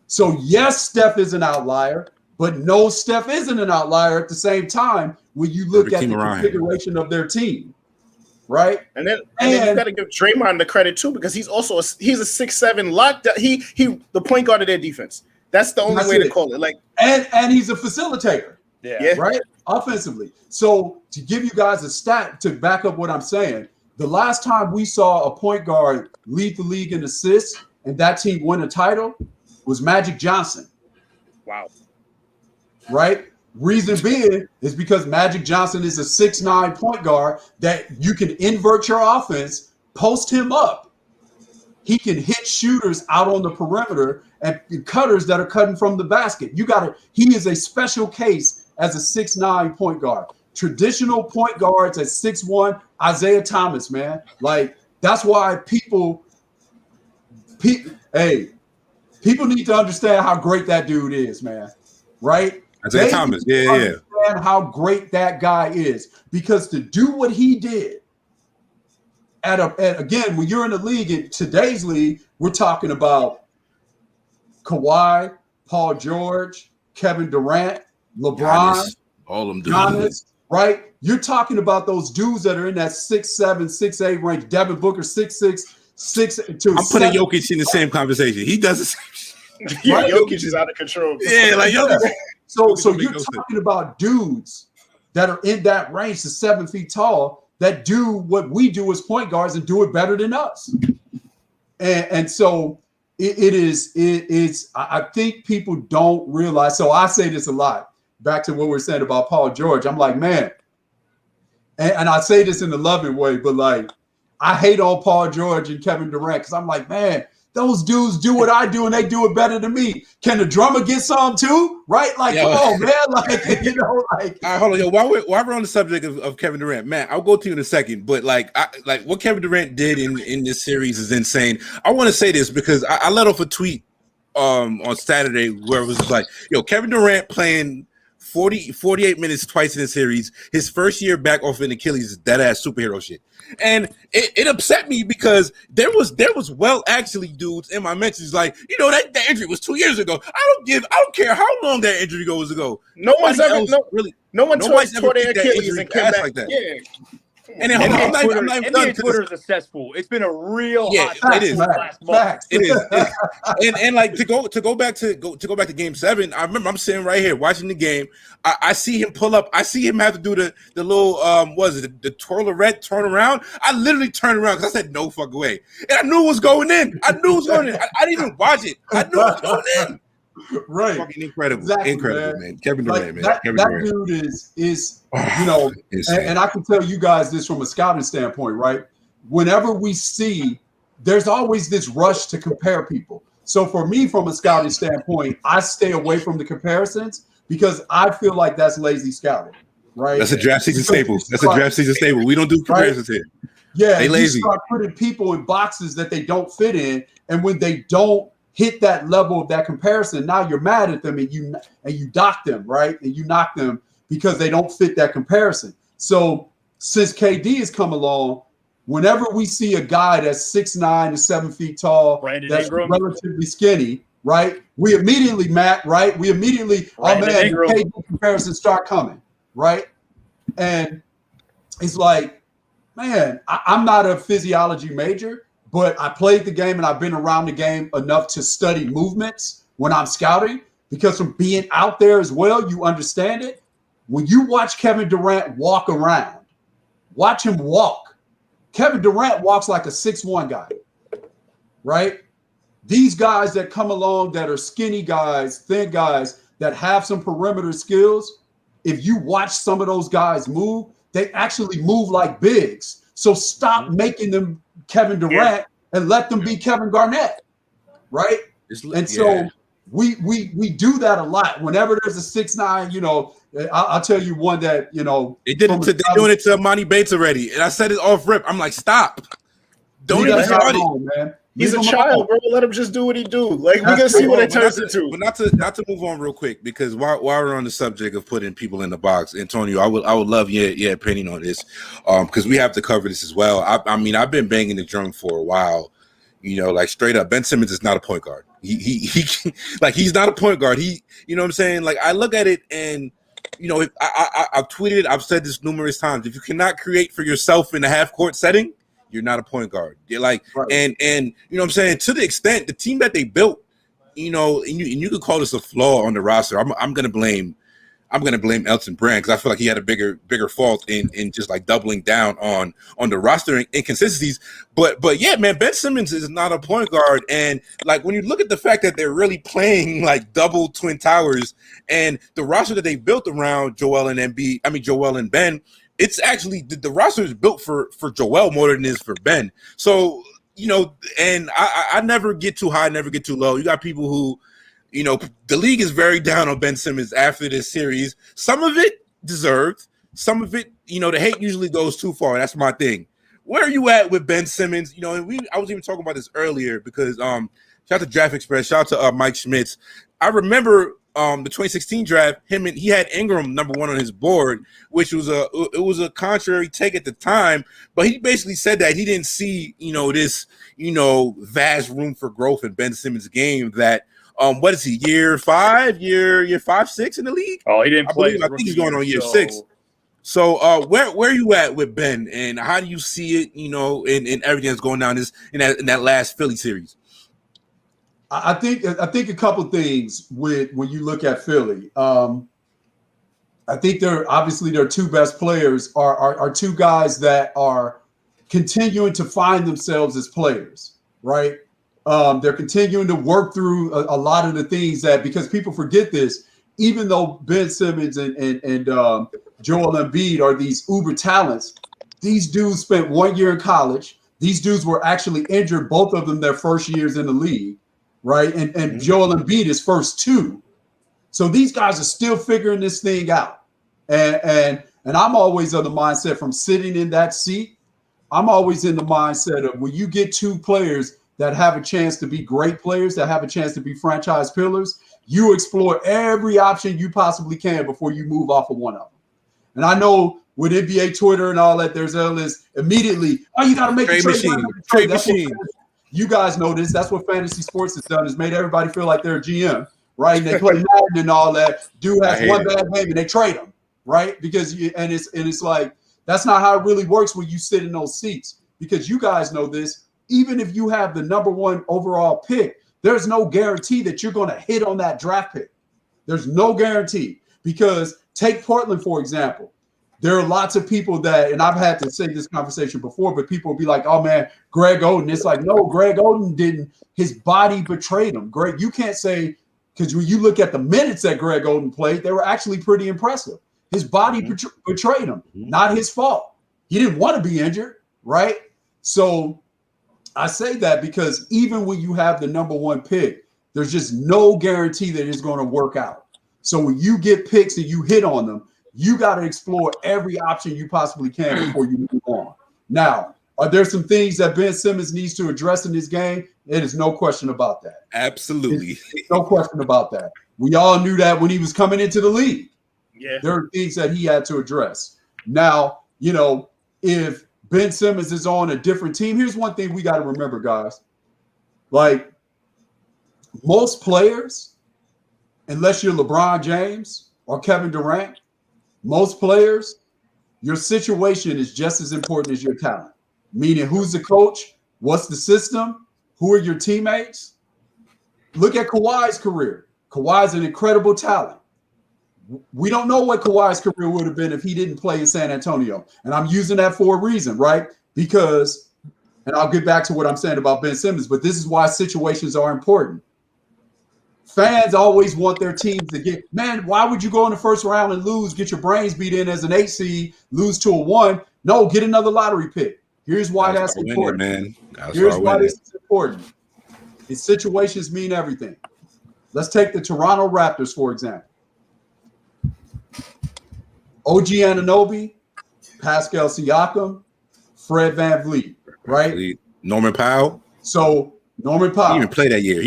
So yes, Steph is an outlier, but no, Steph isn't an outlier at the same time when you look at the configuration of their team. Right, and then you got to give Draymond the credit too because he's a 6'7" lock. He the point guard of their defense. That's the only way to call it. Like, and he's a facilitator. Yeah, right, offensively. So to give you guys a stat to back up what I'm saying, the last time we saw a point guard lead the league in assists and that team win a title was Magic Johnson. Wow. Right. Reason being is because Magic Johnson is a 6'9" point guard that you can invert your offense, post him up. He can hit shooters out on the perimeter and cutters that are cutting from the basket. He is a special case as a 6'9" point guard. Traditional point guards at 6'1", Isaiah Thomas, man. Like, that's why people need to understand how great that dude is, man. Right? Isaiah Thomas, yeah. How great that guy is, because to do what he did again, when you're in the league, in today's league, we're talking about Kawhi, Paul George, Kevin Durant, LeBron, all of them Giannis, right? You're talking about those dudes that are in that 6'7", 6'8" range. Devin Booker, 6'6", 6'2". I'm putting Jokic in the same conversation. He does the same shit. Right? Jokic is out of control. Yeah, like Jokic. So you're talking about dudes that are in that range to 7 feet tall that do what we do as point guards and do it better than us. And so it's I think people don't realize. So I say this a lot. Back to what we're saying about Paul George. I'm like, man, and I say this in a loving way, but like I hate on Paul George and Kevin Durant because I'm like, man, those dudes do what I do and they do it better than me. Can the drummer get some too? Right? Like, come on, man. Like, like. All right, hold on, yo. While we're on the subject of Kevin Durant, man, I'll go to you in a second. But like what Kevin Durant did in this series is insane. I want to say this because I let off a tweet on Saturday where it was like, yo, Kevin Durant playing 48 minutes twice in the series. His first year back off an Achilles is dead ass superhero shit. And it upset me because there was actually dudes in my mentions like, you know, that injury was 2 years ago. I don't care how long that injury goes ago. No one tore their Achilles and came back like that. Yeah. And then NBA Twitter is a cesspool. It's been a real hot it is. last month. It is. And like to go back to Game 7. I remember I'm sitting right here watching the game. I see him pull up. I see him have to do the little the twirlerette turn around. I literally turned around because I said no fucking way, and I knew it was going in. I didn't even watch it. I knew it was going in. Right, fucking incredible, man. Kevin Durant, man. That dude is you know, and I can tell you guys this from a scouting standpoint, right? Whenever we see, there's always this rush to compare people. So for me, from a scouting standpoint, I stay away from the comparisons because I feel like that's lazy scouting, right? That's a draft season staple. We don't do comparisons here. Yeah, they lazy. You start putting people in boxes that they don't fit in, and when they don't hit that level of that comparison, now you're mad at them and you dock them, right? And you knock them because they don't fit that comparison. So since KD has come along, whenever we see a guy that's 6'9" to 7 feet tall, Brandon that's Ingram, relatively skinny, right? We immediately, KD comparisons start coming, right? And it's like, man, I'm not a physiology major, but I played the game and I've been around the game enough to study movements when I'm scouting, because from being out there as well, you understand it. When you watch Kevin Durant walk around, watch him walk. Kevin Durant walks like a 6'1" guy, right? These guys that come along that are skinny guys, thin guys that have some perimeter skills, if you watch some of those guys move, they actually move like bigs. So stop making them Kevin Durant and let them be Kevin Garnett, right? And so we do that a lot. Whenever there's a 6'9", you know, I'll tell you one that, you know. They're doing it to Monty Bates already. And I said it off rip. I'm like, stop. Don't even start it. Man. He's a child, bro. Let him just do what he do. Like, we're gonna see what it turns into. But not to move on real quick, because while we're on the subject of putting people in the box, Antonio, I would love your opinion on this, because we have to cover this as well. I mean, I've been banging the drum for a while. You know, like straight up, Ben Simmons is not a point guard. He like he's not a point guard. You know what I'm saying? Like I look at it and. You know, I've tweeted, I've said this numerous times. If you cannot create for yourself in a half-court setting, you're not a point guard. You're like, right. and you know what I'm saying? To the extent the team that they built, you know, and you could call this a flaw on the roster. I'm gonna blame Elton Brand, because I feel like he had a bigger fault in just like doubling down on the roster inconsistencies. But yeah, man, Ben Simmons is not a point guard, and like when you look at the fact that they're really playing like double twin towers, and the roster that they built around Joel and Ben, it's actually the roster is built for Joel more than it is for Ben. So you know, and I never get too high, never get too low. You got people who. You know, the league is very down on Ben Simmons after this series. Some of it deserved. Some of it, you know, the hate usually goes too far. That's my thing. Where are you at with Ben Simmons? You know, and I was even talking about this earlier because shout out to Draft Express, shout out to Mike Schmitz. I remember the 2016 draft, he had Ingram number 1 on his board, which was a contrary take at the time, but he basically said that he didn't see, you know, this, you know, vast room for growth in Ben Simmons' game that. What is he? Year 5, 6 in the league? Oh, he didn't play. I think he's going on year 6. So, where are you at with Ben, and how do you see it? You know, in everything that's going down in that last Philly series. I think a couple things when you look at Philly. I think their 2 best players are 2 guys that are continuing to find themselves as players, right? They're continuing to work through a lot of the things that, because people forget this, even though Ben Simmons and Joel Embiid are these uber talents, these dudes spent 1 year in college. These dudes were actually injured, both of them their first years in the league, right? And Joel Embiid is first 2. So these guys are still figuring this thing out. And I'm always of the mindset from sitting in that seat, I'm always in the mindset of when you get 2 players that have a chance to be great players, that have a chance to be franchise pillars, you explore every option you possibly can before you move off of one of them. And I know with NBA Twitter and all that, there's endless immediately, you got to make a trade machine. You guys know this. That's what fantasy sports has done, is made everybody feel like they're a GM, right? And they play Madden and all that. Dude has one bad game and they trade him, right? Because it's like, that's not how it really works when you sit in those seats, because you guys know this. Even if you have the number 1 overall pick, there's no guarantee that you're going to hit on that draft pick. There's no guarantee, because take Portland, for example. There are lots of people that, and I've had to say this conversation before, but people will be like, oh man, Greg Oden. It's like, no, Greg Oden didn't. His body betrayed him. Greg, you can't say, because when you look at the minutes that Greg Oden played, they were actually pretty impressive. His body betrayed him, not his fault. He didn't want to be injured, right? So I say that because even when you have the number 1 pick, there's just no guarantee that it's going to work out. So when you get picks and you hit on them, you got to explore every option you possibly can before you move on. Now, are there some things that Ben Simmons needs to address in his game? There is no question about that. Absolutely. There's no question about that. We all knew that when he was coming into the league. Yeah. There are things that he had to address. Now, you know, if Ben Simmons is on a different team, here's one thing we got to remember, guys. Like, most players, unless you're LeBron James or Kevin Durant, most players, your situation is just as important as your talent. Meaning, who's the coach? What's the system? Who are your teammates? Look at Kawhi's career. Kawhi's an incredible talent. We don't know what Kawhi's career would have been if he didn't play in San Antonio. And I'm using that for a reason, right? Because, and I'll get back to what I'm saying about Ben Simmons, but this is why situations are important. Fans always want their teams to get, man, why would you go in the first round and lose, get your brains beat in as an 8 seed, lose to a 1? No, get another lottery pick. Here's why that's important. Man. Here's why this is important. These situations mean everything. Let's take the Toronto Raptors, for example. OG Anunoby, Pascal Siakam, Fred VanVleet, right? Norman Powell. So Norman Powell. He didn't play that year.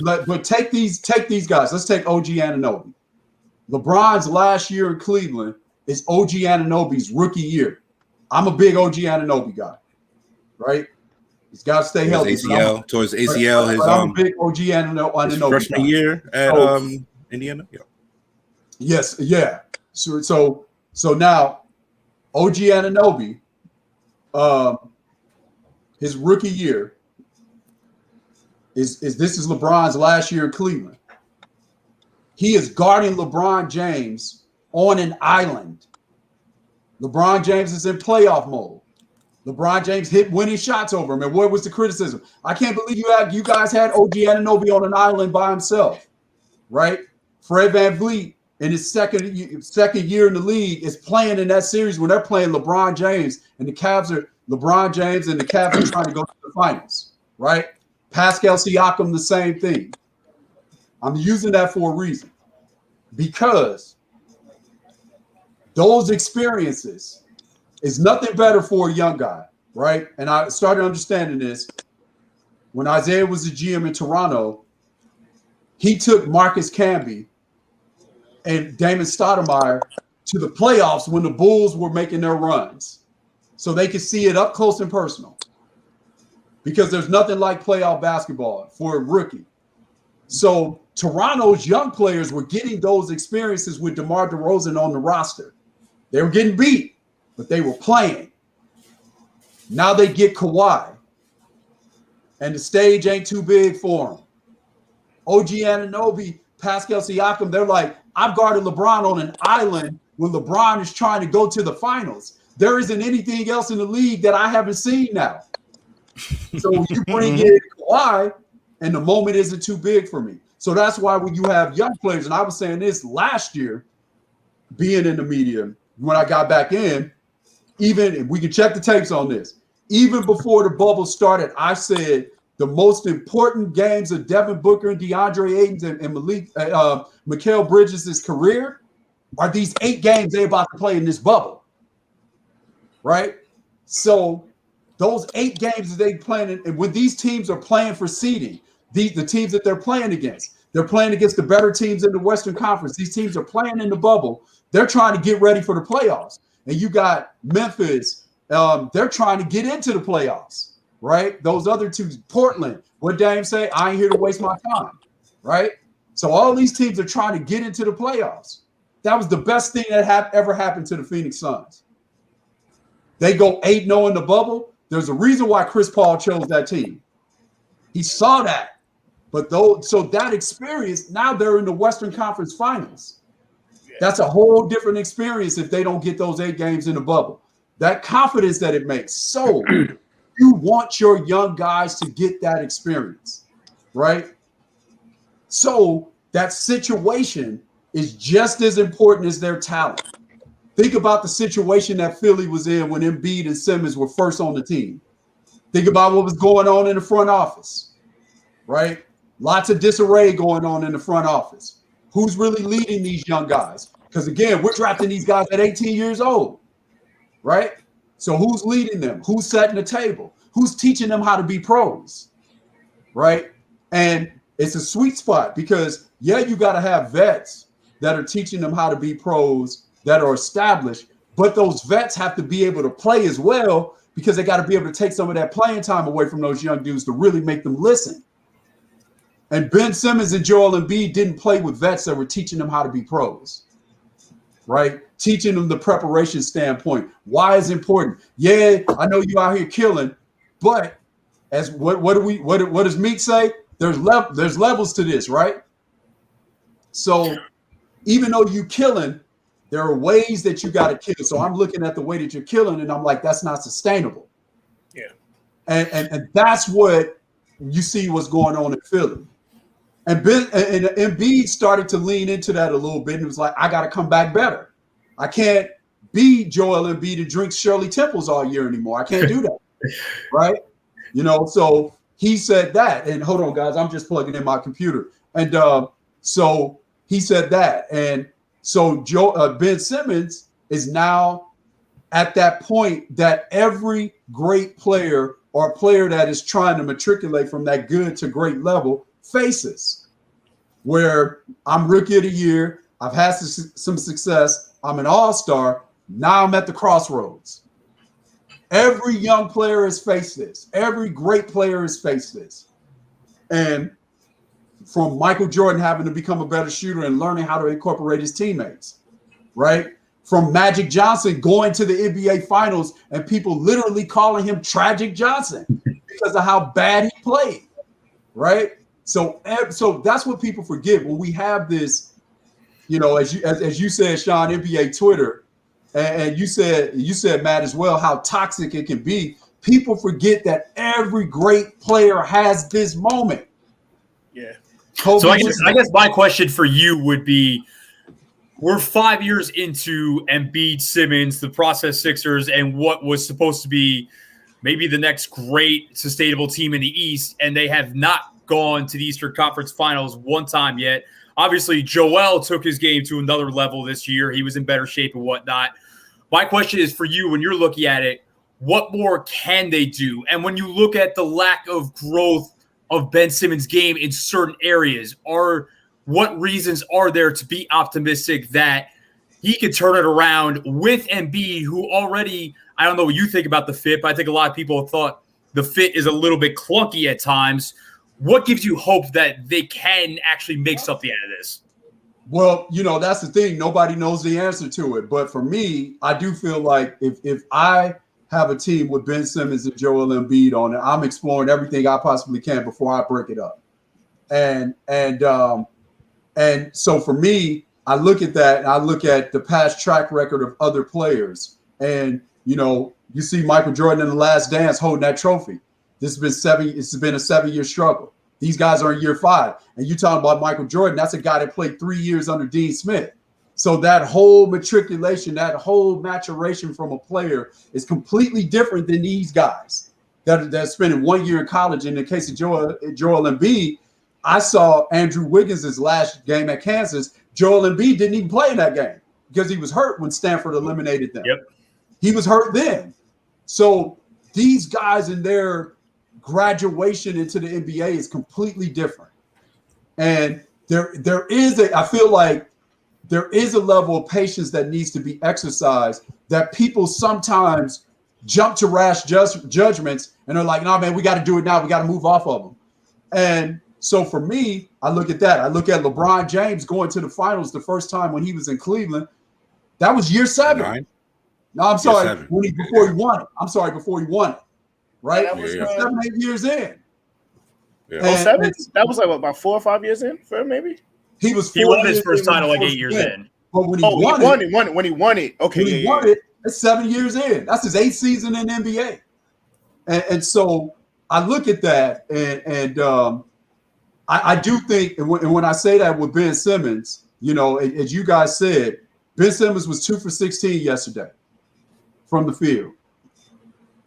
But take these guys. Let's take OG Anunoby. LeBron's last year in Cleveland is OG Anunoby's rookie year. I'm a big OG Anunoby guy, right? He's got to stay healthy. Towards ACL, I'm a big OG Anunoby freshman year at Indiana. Yeah. Yes, yeah. So now OG Anunoby, his rookie year is LeBron's last year in Cleveland. He is guarding LeBron James on an island. LeBron James is in playoff mode. LeBron James hit winning shots over him. And what was the criticism? I can't believe you guys had OG Anunoby on an island by himself, right? Fred VanVleet in his second year in the league is playing in that series when they're playing LeBron James and the Cavs are trying to go to the finals, right? Pascal Siakam, the same thing. I'm using that for a reason because those experiences is nothing better for a young guy, right? And I started understanding this when Isaiah was the GM in Toronto. He took Marcus Camby and Damon Stoudemire to the playoffs when the Bulls were making their runs so they could see it up close and personal because there's nothing like playoff basketball for a rookie. So Toronto's young players were getting those experiences with DeMar DeRozan on the roster. They were getting beat, but they were playing. Now they get Kawhi, and the stage ain't too big for him. OG Anunoby, Pascal Siakam, they're like, I've guarded LeBron on an island when LeBron is trying to go to the finals. There isn't anything else in the league that I haven't seen now. So you bring in Kawhi, and the moment isn't too big for me. So that's why when you have young players, and I was saying this last year, being in the media, when I got back in, even we can check the tapes on this, even before the bubble started, I said the most important games of Devin Booker and DeAndre Ayton and Mikal Bridges' career are these 8 games they're about to play in this bubble, right? So those 8 games that they playing, and when these teams are playing for seeding, the teams that they're playing against the better teams in the Western Conference. These teams are playing in the bubble. They're trying to get ready for the playoffs. And you got Memphis. They're trying to get into the playoffs, right? Those other two, Portland. What Dame say? I ain't here to waste my time, right? So all these teams are trying to get into the playoffs. That was the best thing that ever happened to the Phoenix Suns. They go 8-0 in the bubble. There's a reason why Chris Paul chose that team. He saw that. But so that experience, now they're in the Western Conference Finals. That's a whole different experience if they don't get those 8 games in the bubble. That confidence that it makes. So you want your young guys to get that experience, right? So that situation is just as important as their talent. Think about the situation that Philly was in when Embiid and Simmons were first on the team. Think about what was going on in the front office, right? Lots of disarray going on in the front office. Who's really leading these young guys? Because again, we're drafting these guys at 18 years old, right? So who's leading them? Who's setting the table? Who's teaching them how to be pros, right? And it's a sweet spot because, yeah, you got to have vets that are teaching them how to be pros that are established, but those vets have to be able to play as well because they got to be able to take some of that playing time away from those young dudes to really make them listen. And Ben Simmons and Joel Embiid didn't play with vets that were teaching them how to be pros, right? Teaching them the preparation standpoint. Why is important? Yeah, I know you out here killing, but as what does Meek say? There's levels to this, right? So even though you killing, there are ways that you got to kill. So I'm looking at the way that you're killing, and I'm like, that's not sustainable. Yeah. And that's what you see what's going on in Philly. And Embiid started to lean into that a little bit, and it was like, I got to come back better. I can't be Joel Embiid and drink Shirley Temples all year anymore. I can't do that, right? So he said that. And hold on, guys, I'm just plugging in my computer. And so he said that. And so Ben Simmons is now at that point that every great player or player that is trying to matriculate from that good to great level faces, where I'm rookie of the year, I've had some success, I'm an all-star, now I'm at the crossroads. Every young player has faced this. Every great player has faced this. And from Michael Jordan having to become a better shooter and learning how to incorporate his teammates, right? From Magic Johnson going to the NBA Finals and people literally calling him Tragic Johnson because of how bad he played, right? So that's what people forget when we have this, as you said, Sean, NBA Twitter, and you said, Matt, as well, how toxic it can be. People forget that every great player has this moment. Yeah. So I guess my question for you would be, we're 5 years into Embiid, Simmons, the process Sixers, and what was supposed to be maybe the next great sustainable team in the East, and they have not gone to the Eastern Conference Finals one time yet. Obviously, Joel took his game to another level this year. He was in better shape and whatnot. My question is for you, when you're looking at it, what more can they do? And when you look at the lack of growth of Ben Simmons' game in certain areas, what reasons are there to be optimistic that he could turn it around with Embiid, who already, I don't know what you think about the fit, but I think a lot of people thought the fit is a little bit clunky at times. What gives you hope that they can actually make something out of this? Well, that's the thing. Nobody knows the answer to it. But for me, I do feel like if I have a team with Ben Simmons and Joel Embiid on it, I'm exploring everything I possibly can before I break it up. And so for me, I look at that and I look at the past track record of other players. And, you see Michael Jordan in The Last Dance holding that trophy. It's been a 7-year struggle. These guys are in year 5. And you talking about Michael Jordan, that's a guy that played 3 years under Dean Smith. So that whole matriculation, that whole maturation from a player is completely different than these guys that spending 1 year in college. In the case of Joel Embiid, I saw Andrew Wiggins' last game at Kansas. Joel Embiid didn't even play in that game because he was hurt when Stanford eliminated them. Yep. He was hurt then. So these guys in their graduation into the NBA is completely different. And I feel like there is a level of patience that needs to be exercised that people sometimes jump to rash judgments and they're like, no, man, we got to do it now. We got to move off of them. And so for me, I look at that. I look at LeBron James going to the finals the first time when he was in Cleveland. That was year 7. 9. No, I'm sorry. Before he won it. I'm sorry, before he won it. Right? That was 7-8 years in. Yeah. 07? That was like about 4 or 5 years in for him, maybe? He won his first title like 8 years in. But when he won it. Okay. When he won it, it's 7 years in. That's his 8th season in the NBA. And so I look at that and I do think, and when I say that with Ben Simmons, as you guys said, Ben Simmons was 2 for 16 yesterday from the field.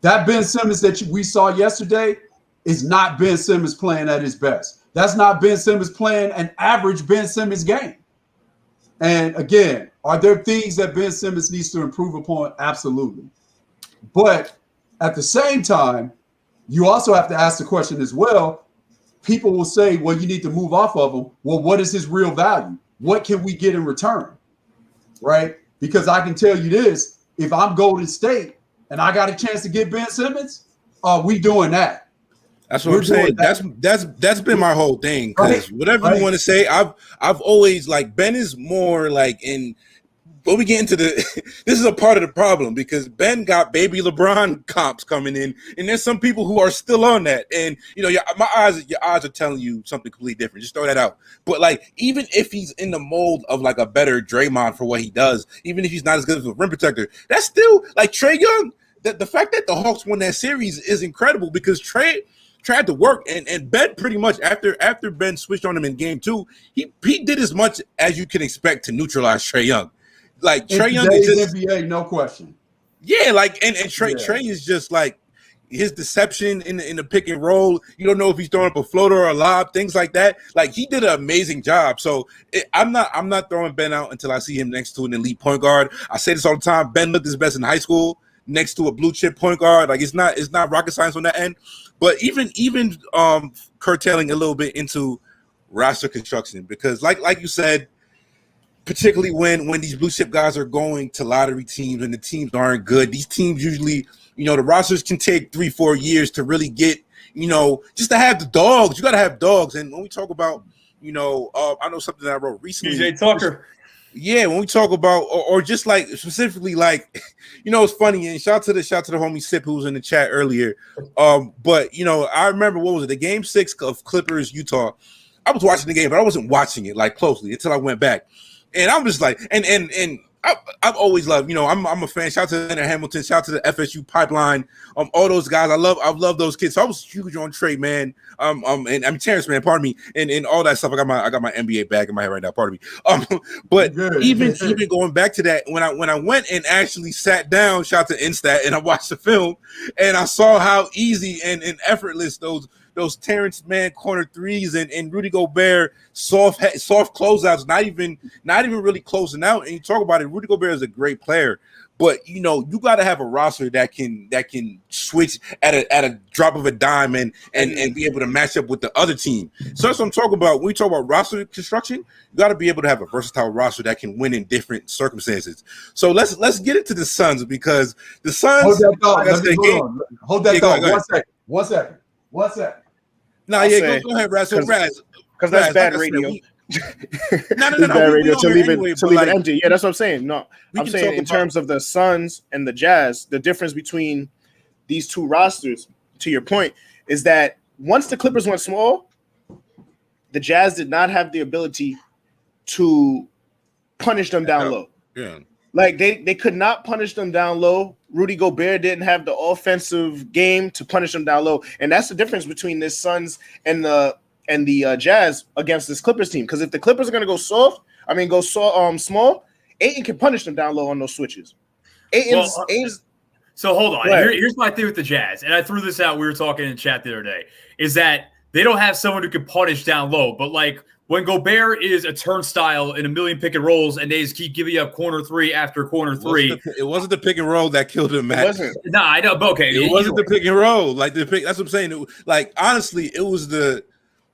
That Ben Simmons that we saw yesterday is not Ben Simmons playing at his best. That's not Ben Simmons playing an average Ben Simmons game. And again, are there things that Ben Simmons needs to improve upon? Absolutely. But at the same time, you also have to ask the question as well. People will say, well, you need to move off of him. Well, what is his real value? What can we get in return? Right? Because I can tell you this, if I'm Golden State and I got a chance to get Ben Simmons, we doing that. That's what I'm saying. That's been my whole thing. Because whatever you want to say, I've always like Ben is more like in But we get into this is a part of the problem because Ben got baby LeBron comps coming in, and there's some people who are still on that. And your eyes are telling you something completely different. Just throw that out. But like, even if he's in the mold of like a better Draymond for what he does, even if he's not as good as a rim protector, that's still like Trae Young. The fact that the Hawks won that series is incredible because Trae tried to work, and Ben pretty much after Ben switched on him in game 2, he did as much as you can expect to neutralize Trae Young. Like Trae Young is just NBA, no question. Yeah, like and Trae is just like his deception in the pick and roll. You don't know if he's throwing up a floater or a lob, things like that. Like he did an amazing job. So I'm not throwing Ben out until I see him next to an elite point guard. I say this all the time. Ben looked his best in high school next to a blue chip point guard. Like it's not rocket science on that end. But even curtailing a little bit into roster construction because like you said. Particularly when these blue chip guys are going to lottery teams and the teams aren't good. These teams usually, the rosters can take 3-4 years to really get, just to have the dogs. You got to have dogs. And when we talk about, I know something that I wrote recently. PJ Tucker. Yeah, when we talk about or just like specifically like, it's funny and shout to the homie Sip who was in the chat earlier. But I remember the game 6 of Clippers Utah. I was watching the game, but I wasn't watching it like closely until I went back. And I'm just like, and I've always loved, I'm a fan. Shout out to Leonard Hamilton, shout out to the FSU pipeline, all those guys. I love those kids. So I was huge on Trae, man. And I'm Terrence, man. Pardon me, and all that stuff. I got my NBA bag in my head right now. Pardon me. But even going back to that, when I went and actually sat down, shout out to Instat, and I watched the film, and I saw how easy and effortless those Terrence Mann corner threes and Rudy Gobert soft closeouts, not even really closing out. And you talk about it, Rudy Gobert is a great player, but you got to have a roster that can switch at a drop of a dime and be able to match up with the other team. So that's what I'm talking about. When we talk about roster construction, you got to be able to have a versatile roster that can win in different circumstances. So let's get into the Suns because the Suns. Hold that thought. Hold that thought. 1 second. Go ahead, Raz. So Raz, because that's bad radio. No. Bad radio to leave it empty. Yeah, that's what I'm saying. No, I'm saying in terms of the Suns and the Jazz, the difference between these two rosters, to your point, is that once the Clippers went small, the Jazz did not have the ability to punish them down low. Yeah. Like they could not punish them down low. Rudy Gobert didn't have the offensive game to punish them down low, and that's the difference between this Suns and the Jazz against this Clippers team. Because if the Clippers are going to go small, Ayton can punish them down low on those switches. Ayton's. So hold on. Here's my thing with the Jazz, and I threw this out. We were talking in chat the other day. Is that they don't have someone who can punish down low, but like. When Gobert is a turnstile in a million pick and rolls and they just keep giving up corner 3 after corner 3. It wasn't the pick and roll that killed him, Matt. It wasn't. Nah, I know, but okay. It wasn't the pick and roll. Like the pick, that's what I'm saying. Honestly, it was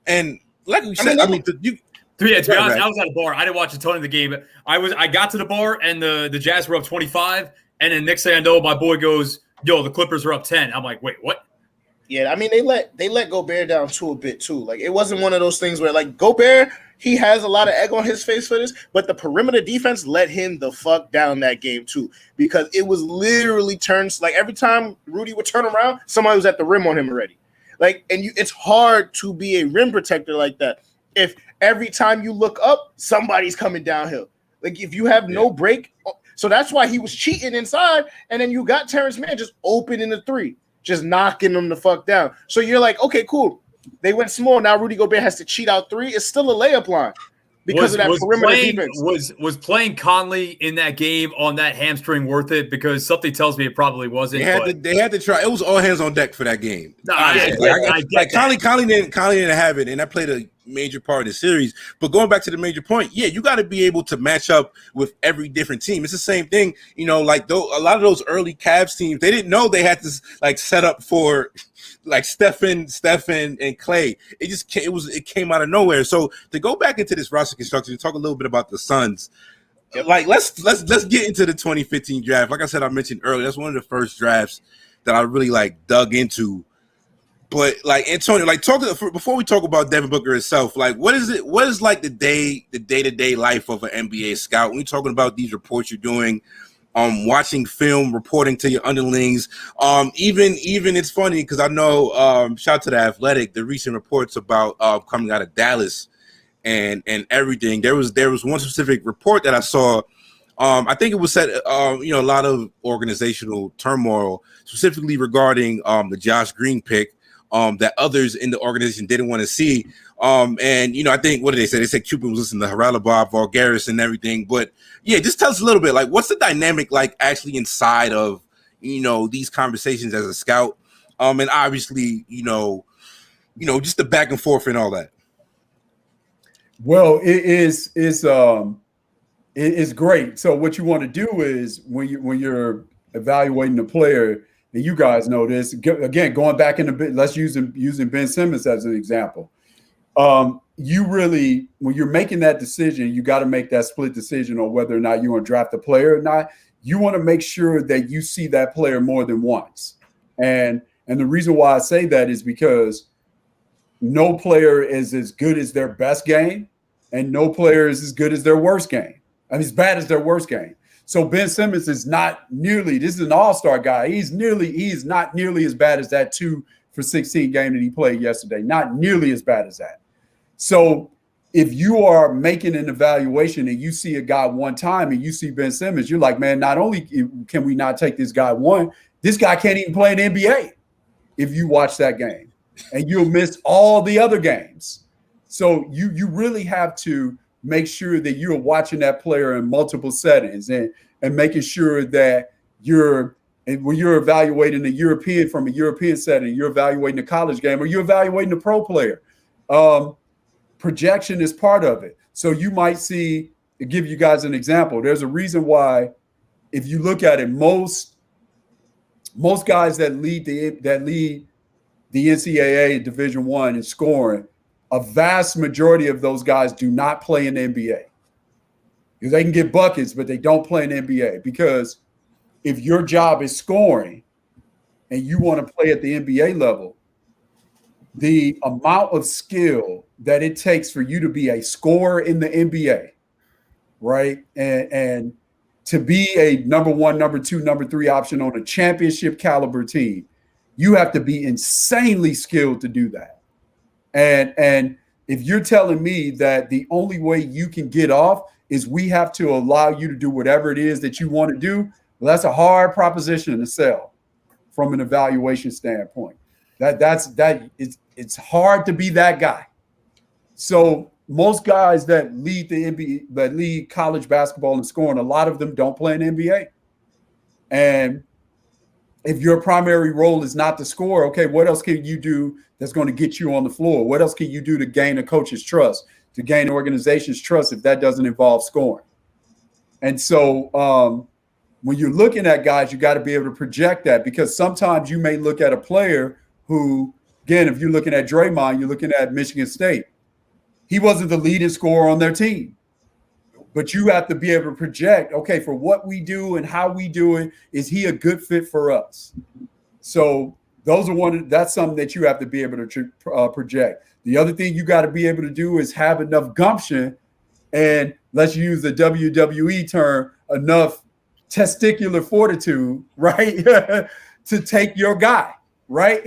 and like we said, to be honest, I was at a bar. I didn't watch a ton of the game. I got to the bar and the Jazz were up 25, and then next thing I know, my boy goes, "Yo, the Clippers are up 10." I'm like, "Wait, what?" Yeah, I mean they let Gobert down a bit too. Like it wasn't one of those things where like Gobert, he has a lot of egg on his face for this, but the perimeter defense let him the fuck down that game too because it was literally turns like every time Rudy would turn around, somebody was at the rim on him already. Like it's hard to be a rim protector like that if every time you look up, somebody's coming downhill. Like if you have no break, so that's why he was cheating inside, and then you got Terrence Mann just open in the 3. Just knocking them the fuck down. So you're like, okay, cool. They went small. Now Rudy Gobert has to cheat out 3. It's still a layup line because of that perimeter defense. Was playing Conley in that game on that hamstring worth it? Because something tells me it probably wasn't. They had to try. It was all hands on deck for that game. No, Conley didn't have it, and that played a major part of the series. But going back to the major point, yeah, you got to be able to match up with every different team. It's the same thing, like a lot of those early Cavs teams, they didn't know they had to like set up for like Stephen and Clay. It came out of nowhere. So to go back into this roster construction and talk a little bit about the Suns, like let's get into the 2015 draft. Like I said, I mentioned earlier, that's one of the first drafts that I really like dug into. But like Antonio, like before we talk about Devin Booker itself, like what is like the day-to-day life of an NBA scout when you're talking about these reports you're doing, watching film, reporting to your underlings. Even it's funny because I know shout out to The Athletic, the recent reports about coming out of Dallas and everything. There was one specific report that I saw. I think it was said, a lot of organizational turmoil, specifically regarding the Josh Green pick, that others in the organization didn't want to see. And I think, what did they say? They said Cupid was listening to Haralabob, Vulgaris, and everything. But yeah, just tell us a little bit, like, what's the dynamic like actually inside of these conversations as a scout, and obviously just the back and forth and all that. Well, it's great. So what you want to do is when you're evaluating a player, and you guys know this, again, going back in a bit, let's using Ben Simmons as an example. You really, when you're making that decision, you got to make that split decision on whether or not you want to draft a player or not. You want to make sure that you see that player more than once. And the reason why I say that is because no player is as good as their best game, and no player is as good as their worst game. I mean, as bad as their worst game. So Ben Simmons is not nearly, this is an all-star guy. He's not nearly as bad as that 2 for 16 game that he played yesterday. Not nearly as bad as that. So if you are making an evaluation and you see a guy one time and you see Ben Simmons, you're like, man, not only can we not take this guy one, this guy can't even play in the NBA if you watch that game. And you'll miss all the other games. So you really have to make sure that you're watching that player in multiple settings and making sure that when you're evaluating from a European setting, you're evaluating a college game or you're evaluating a pro player. Projection is part of it. So you might see, to give you guys an example, there's a reason why, if you look at it, most guys that lead the NCAA in Division I in scoring, a vast majority of those guys do not play in the NBA. They can get buckets, but they don't play in the NBA, because if your job is scoring and you want to play at the NBA level, the amount of skill that it takes for you to be a scorer in the NBA, right? And to be a number 1, number 2, number 3 option on a championship caliber team, you have to be insanely skilled to do that. And if you're telling me that the only way you can get off is we have to allow you to do whatever it is that you want to do, well, that's a hard proposition to sell from an evaluation standpoint. It's hard to be that guy. So most guys that lead the NBA, that lead college basketball and scoring, a lot of them don't play in the NBA. And if your primary role is not to score, okay, what else can you do that's going to get you on the floor? What else can you do to gain a coach's trust, to gain an organization's trust if that doesn't involve scoring? And so when you're looking at guys, you got to be able to project that, because sometimes you may look at a player who, again, if you're looking at Draymond, you're looking at Michigan State. He wasn't the leading scorer on their team. But you have to be able to project, okay, for what we do and how we do it, is he a good fit for us? So that's something that you have to be able to project. The other thing you got to be able to do is have enough gumption, and let's use the WWE term, enough testicular fortitude, right? To take your guy, right?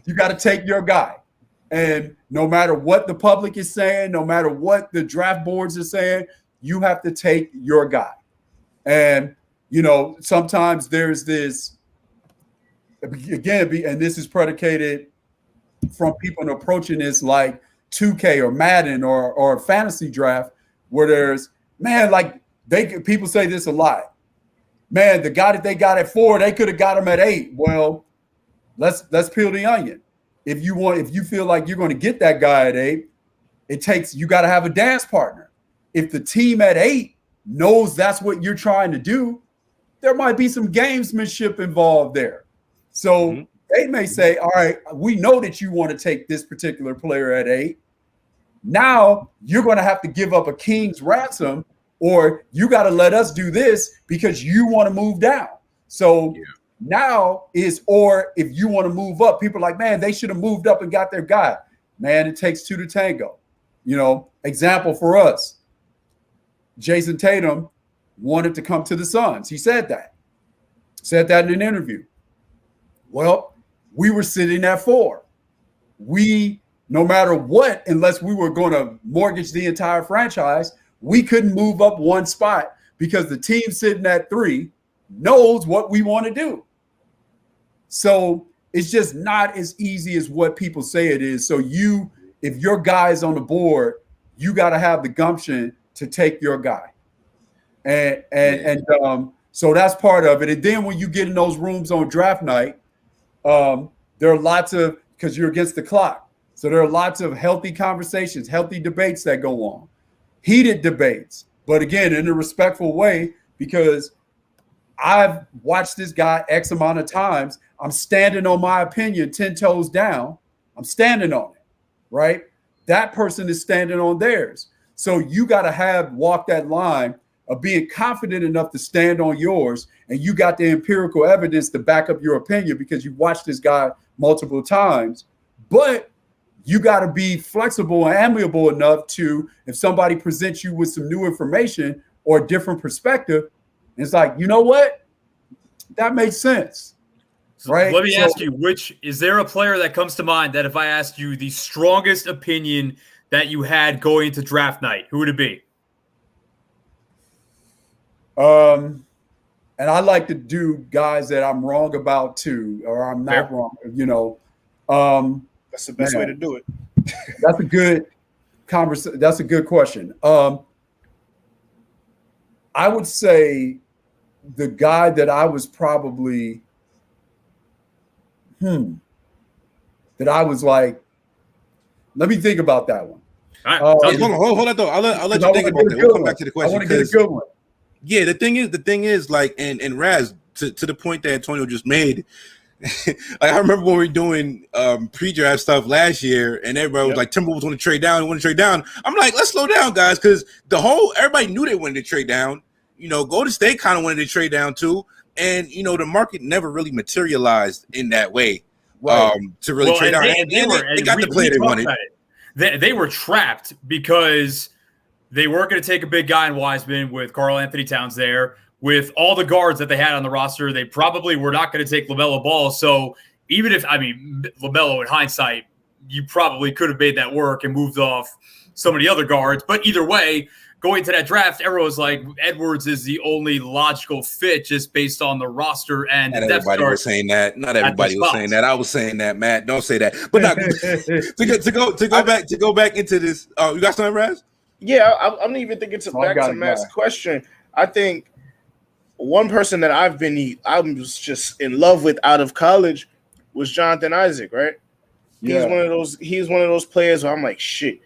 You got to take your guy. And no matter what the public is saying, no matter what the draft boards are saying, you have to take your guy. And, sometimes there's this, again, and this is predicated from people approaching this like 2K or Madden or a fantasy draft, where there's, man, like people say this a lot. Man, the guy that they got at 4, they could have got him at 8. Well, let's peel the onion. If you feel like you're going to get that guy at 8, you got to have a dance partner. If the team at 8 knows that's what you're trying to do, there might be some gamesmanship involved there. So they may say, all right, we know that you want to take this particular player at 8. Now you're going to have to give up a king's ransom, or you got to let us do this because you want to move down. So Now is, or if you want to move up, people are like, man, they should have moved up and got their guy. Man, it takes two to tango. You know, example for us, Jason Tatum wanted to come to the Suns. He said that in an interview. Well, we were sitting at 4. We, no matter what, unless we were going to mortgage the entire franchise, we couldn't move up one spot because the team sitting at 3 knows what we want to do. So it's just not as easy as what people say it is. So if your guy is on the board, you got to have the gumption to take your guy. So that's part of it. And then when you get in those rooms on draft night, there are lots of, because you're against the clock. So there are lots of healthy conversations, healthy debates that go on, heated debates, but again, in a respectful way, because I've watched this guy X amount of times. I'm standing on my opinion 10 toes down. I'm standing on it, right? That person is standing on theirs. So you got to walk that line of being confident enough to stand on yours, and you got the empirical evidence to back up your opinion because you watched this guy multiple times. But you got to be flexible and amiable enough to, if somebody presents you with some new information or a different perspective, it's like, you know what? That makes sense. Right. Let me ask you, is there a player that comes to mind that if I asked you the strongest opinion that you had going into draft night, who would it be? And I like to do guys that I'm wrong about too, or I'm not wrong, you know. That's the best way to do it. That's a good conversation. That's a good question. I would say the guy that I was probably that I was like, let me think about that one. All right, hold on though. I'll let you think about that. We'll come back to the question. I want to get a good one. Yeah, the thing is like, and Raz, to the point that Antonio just made, like I remember when we were doing pre-draft stuff last year, and everybody was like, Timberwolves want to trade down, I'm like, let's slow down, guys, because everybody knew they wanted to trade down. You know, Golden State kind of wanted to trade down too, and you know, the market never really materialized in that way to really trade down. They got the player they wanted. They were trapped because they weren't going to take a big guy in Wiseman with Karl Anthony Towns there. With all the guards that they had on the roster, they probably were not going to take LaMelo Ball. So even if, LaMelo in hindsight, you probably could have made that work and moved off some of the other guards. But either way, going to that draft, everyone was like, Edwards is the only logical fit just based on the roster and Not everybody was saying that. Not everybody was saying that. I was saying that, Matt. Don't say that. But not to go back into this. You got something, Raz? Yeah, I'm even thinking back to Matt's question. I think one person that I was just in love with out of college was Jonathan Isaac, right? Yeah. He's one of those players where I'm like, shit,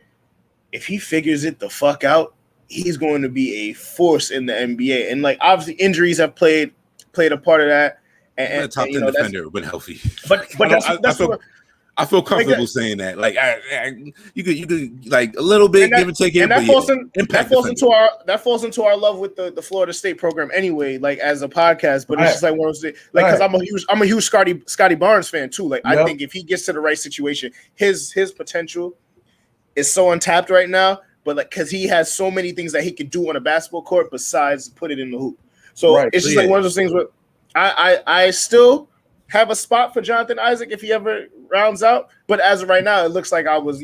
if he figures it the fuck out, he's going to be a force in the NBA. And like obviously injuries have played a part of that. And a top 10 defender when healthy. But I feel comfortable saying that. Like you could like a little bit give and take it. And that falls into our love with the Florida State program anyway, like as a podcast. But it's just like one of those things, like because I'm a huge Scotty Barnes fan too. Like I think if he gets to the right situation, his potential is so untapped right now. But like because he has so many things that he could do on a basketball court besides put it in the hoop. So it's just like one of those things where I still have a spot for Jonathan Isaac if he ever rounds out, but as of right now, it looks like I was,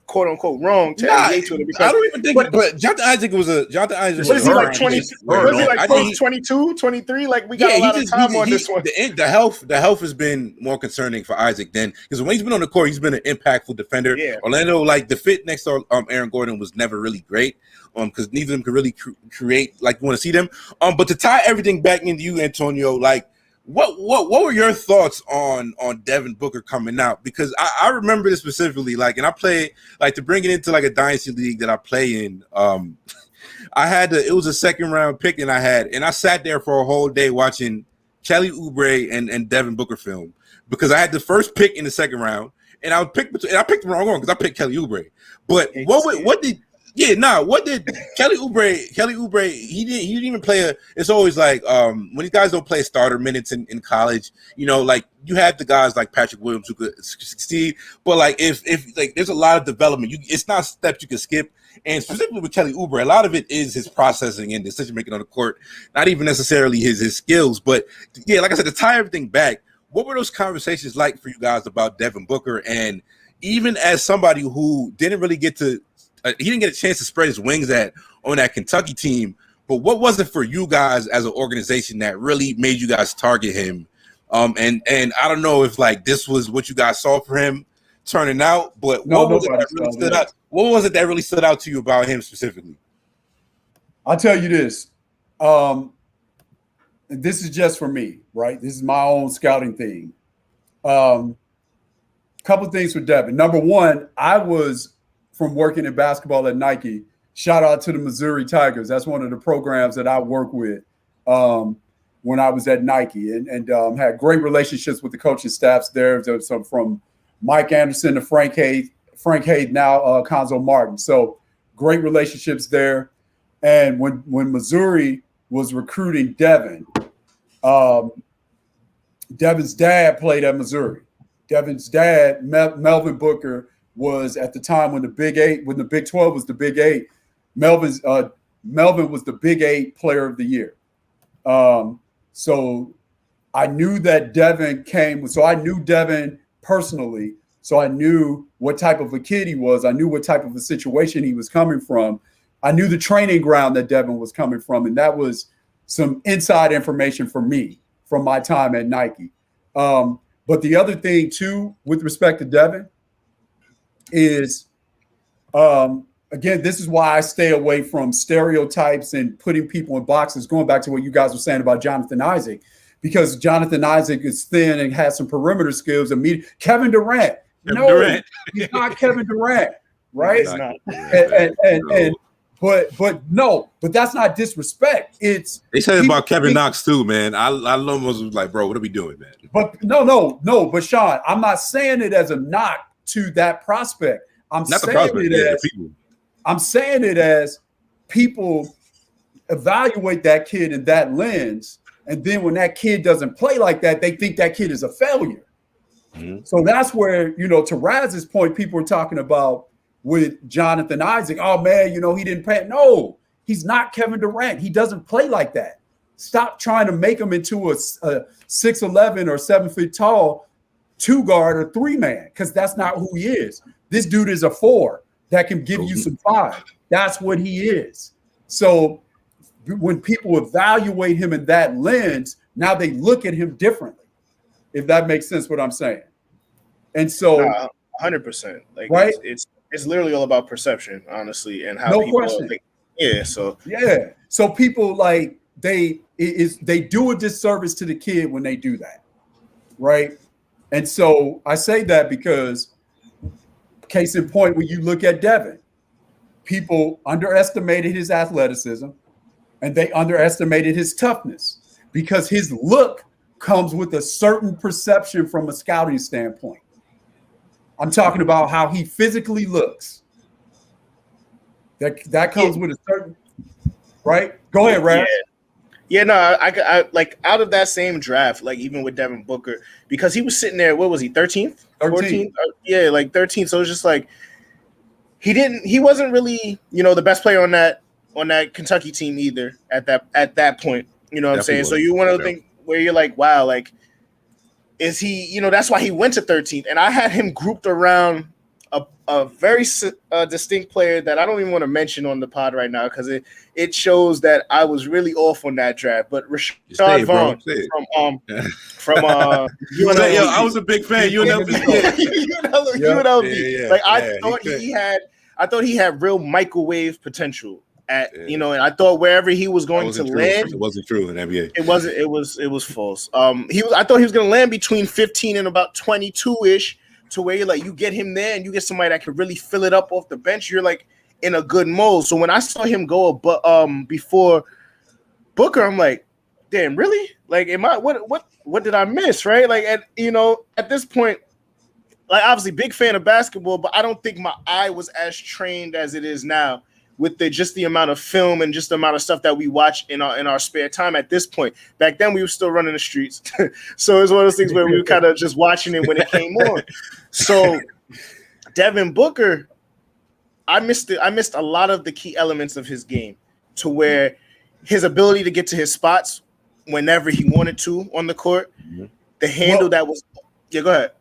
quote unquote, wrong to engage with it because I don't even think. But Jonathan Isaac was Was he like 20? Was he like 22, 23? Like we got a lot of time on this one. The health has been more concerning for Isaac than because when he's been on the court, he's been an impactful defender. Yeah. Orlando, like the fit next to Aaron Gordon was never really great. Because neither of them could really create like you want to see them. But to tie everything back into you, Antonio, like. What were your thoughts on Devin Booker coming out? Because I remember this specifically, like, and I play like to bring it into like a dynasty league that I play in. It was a second round pick, and I sat there for a whole day watching Kelly Oubre and Devin Booker film because I had the first pick in the second round, and I picked the wrong one because I picked Kelly Oubre. But what did Yeah, what did Kelly Oubre, he didn't even play it's always like when these guys don't play starter minutes in college, you know, like you have the guys like Patrick Williams who could succeed, but like if like there's a lot of development, it's not steps you can skip. And specifically with Kelly Oubre, a lot of it is his processing and decision making on the court, not even necessarily his skills. But yeah, like I said, to tie everything back, what were those conversations like for you guys about Devin Booker? And even as somebody who didn't really get to he didn't get a chance to spread his wings on that Kentucky team, but what was it for you guys as an organization that really made you guys target him? And I don't know if like this was what you guys saw for him turning out, but what was it that really stood out to you about him specifically? I'll tell you this. This is just for me, right? This is my own scouting thing. Couple things with Devin. Number one, I was from working in basketball at Nike. Shout out to the Missouri Tigers. That's one of the programs that I work with when I was at Nike, and had great relationships with the coaching staffs there. So from Mike Anderson to Frank Hayes, now Konzo Martin. So great relationships there. And when Missouri was recruiting Devin, Devin's dad played at Missouri. Devin's dad, Melvin Booker, was at the time when the Big 12 was the Big 8. Melvin was the Big 8 player of the year. So I knew that Devin came. So I knew Devin personally. So I knew what type of a kid he was. I knew what type of a situation he was coming from. I knew the training ground that Devin was coming from. And that was some inside information for me from my time at Nike. But the other thing, too, with respect to Devin, is, again, this is why I stay away from stereotypes and putting people in boxes, going back to what you guys were saying about Jonathan Isaac, because Jonathan Isaac is thin and has some perimeter skills. Kevin Durant. He's not Kevin Durant, right? But that's not disrespect. They said it about Kevin Knox too, man. I almost was like, bro, what are we doing, man? But no. But Sean, I'm not saying it as a knock to that prospect. I'm saying it as people evaluate that kid in that lens, and then when that kid doesn't play like that, they think that kid is a failure. Mm-hmm. So that's where, to Raz's point, people were talking about with Jonathan Isaac. Oh man, he didn't play. No, he's not Kevin Durant. He doesn't play like that. Stop trying to make him into a 6'11" or 7 feet tall 2-guard or 3-man, because that's not who he is. This dude is a 4 that can give you some 5. That's what he is. So when people evaluate him in that lens, now they look at him differently, if that makes sense what I'm saying. And so 100%. Like, right? It's literally all about perception, honestly, and how no people question. So people like they do a disservice to the kid when they do that, right? And so I say that because, case in point, when you look at Devin, people underestimated his athleticism and they underestimated his toughness, because his look comes with a certain perception from a scouting standpoint. I'm talking about how he physically looks. That comes with a certain, right? Go ahead, Raz. Yeah, no, I like out of that same draft, like even with Devin Booker, because he was sitting there, what was he, 13th? 14th? Yeah, like 13th. So it was just like he wasn't really, the best player on that Kentucky team either at that point. You know what I'm saying? So you want to think where you're like, wow, like, is he, that's why he went to 13th. And I had him grouped around a very distinct player that I don't even want to mention on the pod right now, because it shows that I was really off on that draft. But Rashad Vaughn from UNLV. Yo, I was a big fan. UNLV. UNLV. Like I thought he had real microwave potential. And I thought wherever he was going to land, it wasn't true in NBA. It wasn't. It was false. I thought he was going to land between 15 and about 22-ish, to where you're like, you get him there and you get somebody that can really fill it up off the bench. You're like in a good mold. So when I saw him go before Booker, I'm like, damn, really? Like, what did I miss? Right? Like, at this point, like, obviously big fan of basketball, but I don't think my eye was as trained as it is now with just the amount of film and just the amount of stuff that we watch in our spare time at this point. Back then, we were still running the streets. So it was one of those things where we were kind of just watching it when it came on. So Devin Booker, I missed a lot of the key elements of his game, to where his ability to get to his spots whenever he wanted to on the court, the handle that was – yeah, go ahead.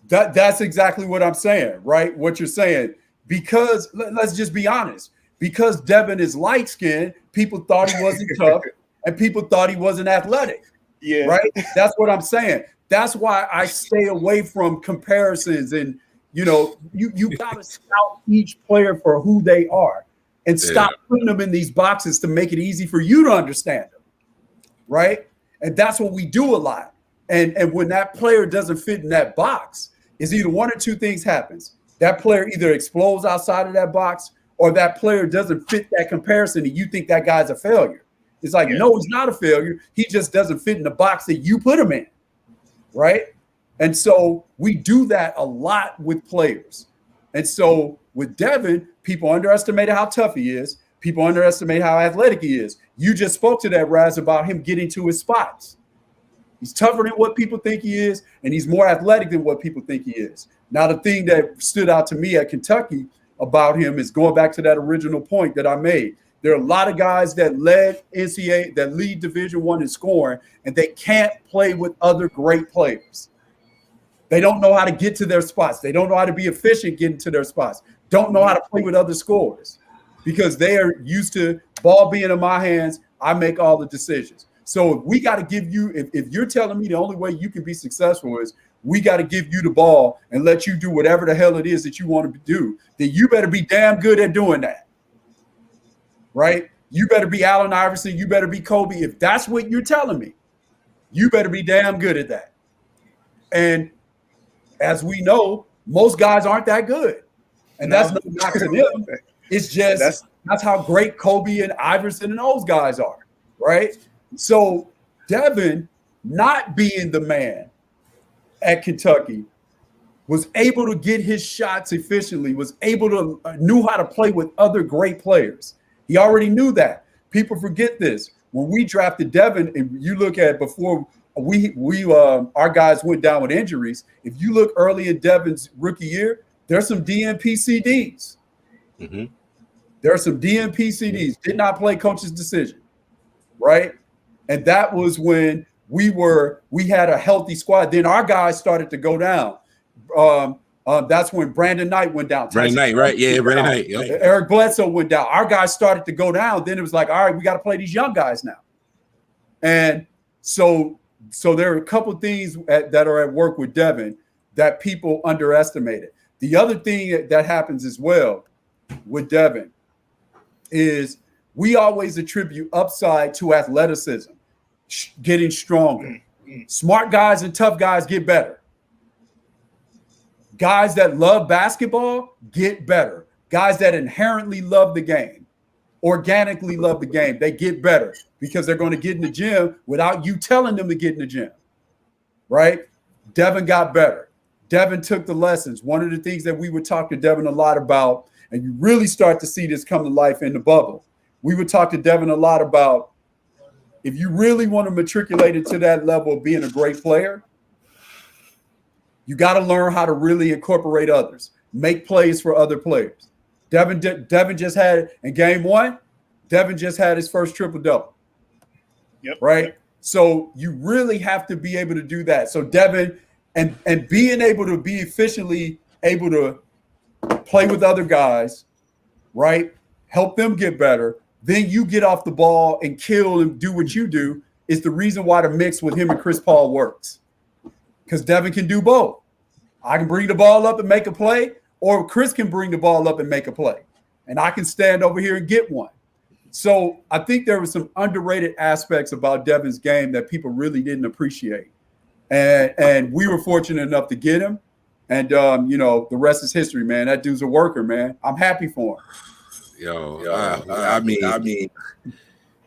That's exactly what I'm saying, right? What you're saying. Because let's just be honest. Because Devin is light-skinned, people thought he wasn't tough, and people thought he wasn't athletic. Yeah. Right? That's what I'm saying. That's why I stay away from comparisons. And, you got to scout each player for who they are and stop putting them in these boxes to make it easy for you to understand them. Right? And that's what we do a lot. And when that player doesn't fit in that box, is either one or two things happens. That player either explodes outside of that box, or that player doesn't fit that comparison and you think that guy's a failure. It's like, no, he's not a failure. He just doesn't fit in the box that you put him in, right? And so we do that a lot with players. And so with Devin, people underestimated how tough he is. People underestimate how athletic he is. You just spoke to that, Raz, about him getting to his spots. He's tougher than what people think he is, and he's more athletic than what people think he is. Now, the thing that stood out to me at Kentucky about him is going back to that original point that I made. There are a lot of guys that led NCAA, that lead Division I in scoring, and they can't play with other great players. They don't know how to get to their spots. They don't know how to be efficient getting to their spots. Don't know how to play with other scorers because they are used to ball being in my hands. I make all the decisions. So we got to give you, if you're telling me the only way you can be successful is we got to give you the ball and let you do whatever the hell it is that you want to do, then you better be damn good at doing that. Right? You better be Allen Iverson. You better be Kobe. If that's what you're telling me, you better be damn good at that. And as we know, most guys aren't that good. And that's not knock to them. It's just that's how great Kobe and Iverson and those guys are. Right? So Devin, not being the man at Kentucky, was able to get his shots efficiently, was able to knew how to play with other great players. He already knew that. People forget this. When we drafted Devin, and you look at before our guys went down with injuries, if you look early in Devin's rookie year, there's some DNP CDs. Mm-hmm. There are some DNP CDs. Did not play coach's decision, right? And that was when we had a healthy squad. Then our guys started to go down. That's when Brandon Knight went down. Brandon Knight, right? Yeah, Brandon Knight. Yep. Eric Bledsoe went down. Our guys started to go down. Then it was like, all right, we got to play these young guys now. And so there are a couple of things that are at work with Devin that people underestimated. The other thing that happens as well with Devin is we always attribute upside to athleticism, getting stronger. Smart guys and tough guys get better. Guys that love basketball get better. Guys that inherently love the game, organically love the game, they get better because they're going to get in the gym without you telling them to get in the gym, right? Devin got better. Devin took the lessons. One of the things that we would talk to Devin a lot about, and you really start to see this come to life in the bubble, we would talk to Devin a lot about if you really want to matriculate into that level of being a great player, you got to learn how to really incorporate others, make plays for other players. Devin just had in game one, Devin just had his first triple-double. Yep. Right? So you really have to be able to do that. So Devin and being able to be efficiently able to play with other guys, right? Help them get better. Then you get off the ball and kill and do what you do is the reason why the mix with him and Chris Paul works. Because Devin can do both. I can bring the ball up and make a play, or Chris can bring the ball up and make a play. And I can stand over here and get one. So I think there were some underrated aspects about Devin's game that people really didn't appreciate. And we were fortunate enough to get him. And, the rest is history, man. That dude's a worker, man. I'm happy for him. I mean,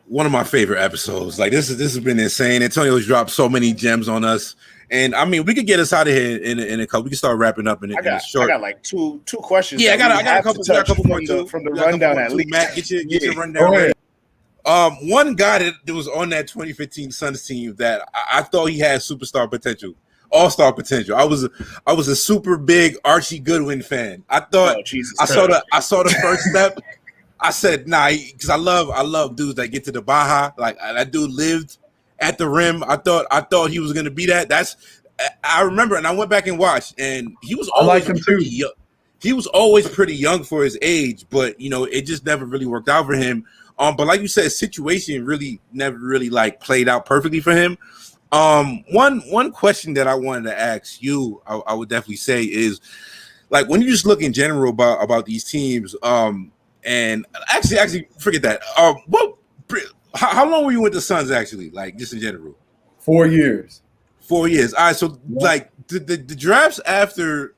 one of my favorite episodes. Like this has been insane. Antonio's dropped so many gems on us, And I mean, we could get us out of here in a couple. We can start wrapping up in a short. I got like two questions. Yeah, I got a couple more from the rundown at least. Matt, get your rundown ready. One guy that was on that 2015 Suns team that I thought he had superstar potential, all-star potential. I was a super big Archie Goodwin fan. I thought I saw the first step. I said, nah, because I love dudes that get to the Baja. Like that dude lived at the rim. I thought he was gonna be that. I remember, and I went back and watched, and he was always pretty young. He was always pretty young for his age, but it just never really worked out for him. But like you said, situation really never really like played out perfectly for him. One question that I wanted to ask you, I would definitely say is like when you just look in general about these teams, and actually forget that. How long were you with the Suns actually? Like just in general? 4 years. 4 years. All right. So like the drafts after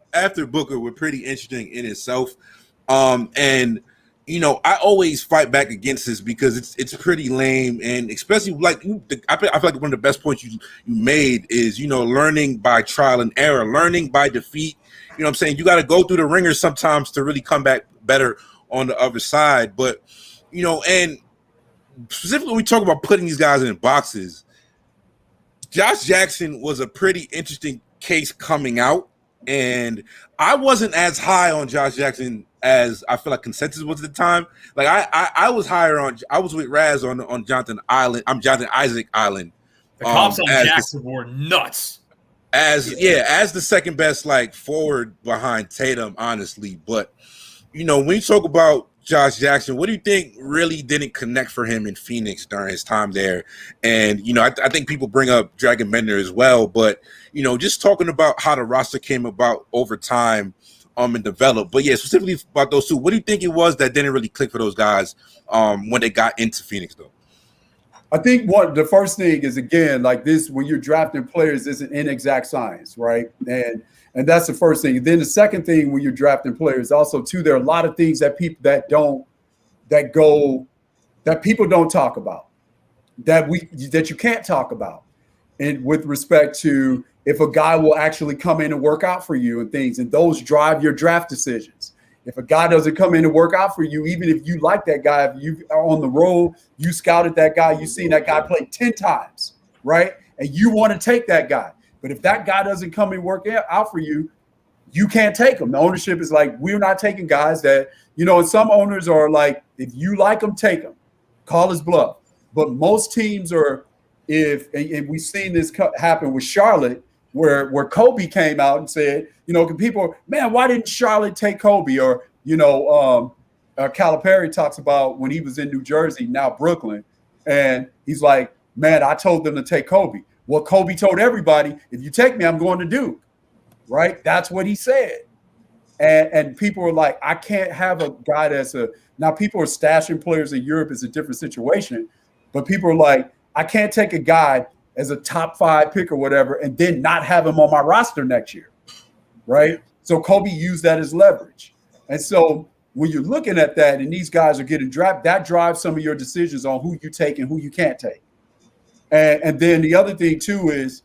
Booker were pretty interesting in itself. And I always fight back against this because it's pretty lame, and especially like I feel like one of the best points you made is learning by trial and error, learning by defeat. You know what I'm saying? You got to go through the ringer sometimes to really come back better on the other side. But and specifically when we talk about putting these guys in boxes, Josh Jackson was a pretty interesting case coming out, and I wasn't as high on Josh Jackson as I feel like consensus was at the time. Like I was higher on. I was with Raz on Jonathan Island. I'm Jonathan Isaac Island. The comps on Jackson were nuts. As the second best like forward behind Tatum, honestly. But when you talk about Josh Jackson, what do you think really didn't connect for him in Phoenix during his time there? And I think people bring up Dragon Bender as well, but just talking about how the roster came about over time. And develop. But yeah, specifically about those two, what do you think it was that didn't really click for those guys when they got into Phoenix though? I think the first thing is, again, like this, when you're drafting players, it's an inexact science, right? And that's the first thing. And then the second thing when you're drafting players, also too, there are a lot of things that people that people don't talk about, that you can't talk about. And with respect to if a guy will actually come in and work out for you and things, and those drive your draft decisions. If a guy doesn't come in and work out for you, even if you like that guy, if you are on the road, you scouted that guy, you've seen that guy play 10 times, right? And you want to take that guy. But if that guy doesn't come and work out for you, you can't take him. The ownership is like, we're not taking guys that, and some owners are like, if you like them, take them. Call his bluff. But most teams are, and we've seen this happen with Charlotte, where Kobe came out and said, people, man, why didn't Charlotte take Kobe? Or, Calipari talks about when he was in New Jersey, now Brooklyn, and he's like, man, I told them to take Kobe. Well, Kobe told everybody, if you take me, I'm going to Duke, right? That's what he said. And people are like, I can't have a guy now people are stashing players in Europe. It's a different situation, but people are like, I can't take a guy as a top 5 pick or whatever, and then not have him on my roster next year, right? So Kobe used that as leverage. And so when you're looking at that and these guys are getting drafted, that drives some of your decisions on who you take and who you can't take. And then the other thing too is,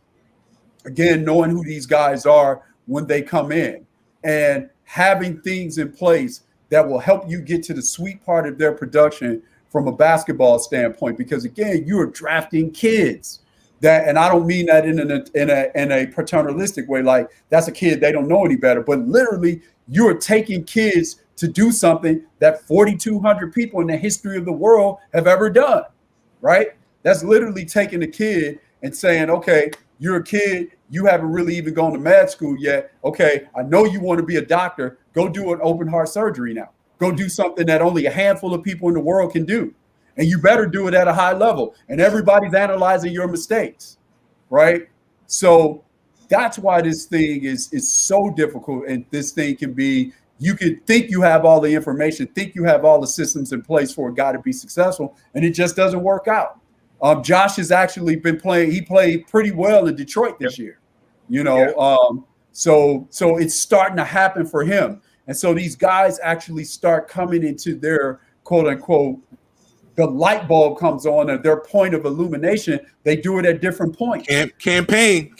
again, knowing who these guys are when they come in and having things in place that will help you get to the sweet part of their production from a basketball standpoint. Because again, you are drafting kids. That, and I don't mean that in a paternalistic way, like that's a kid, they don't know any better, but literally you're taking kids to do something that 4,200 people in the history of the world have ever done, right? That's literally taking a kid and saying, okay, you're a kid, you haven't really even gone to med school yet. Okay, I know you want to be a doctor, go do an open heart surgery now. Go do something that only a handful of people in the world can do. And you better do it at a high level. And everybody's analyzing your mistakes, right? So that's why this thing is so difficult. And this thing can be, you could think you have all the information, think you have all the systems in place for a guy to be successful, and it just doesn't work out. Josh has actually been playing, he played pretty well in Detroit this year, so it's starting to happen for him. And so these guys actually start coming into their quote unquote, the light bulb comes on at their point of illumination. They do it at different points. Campaign.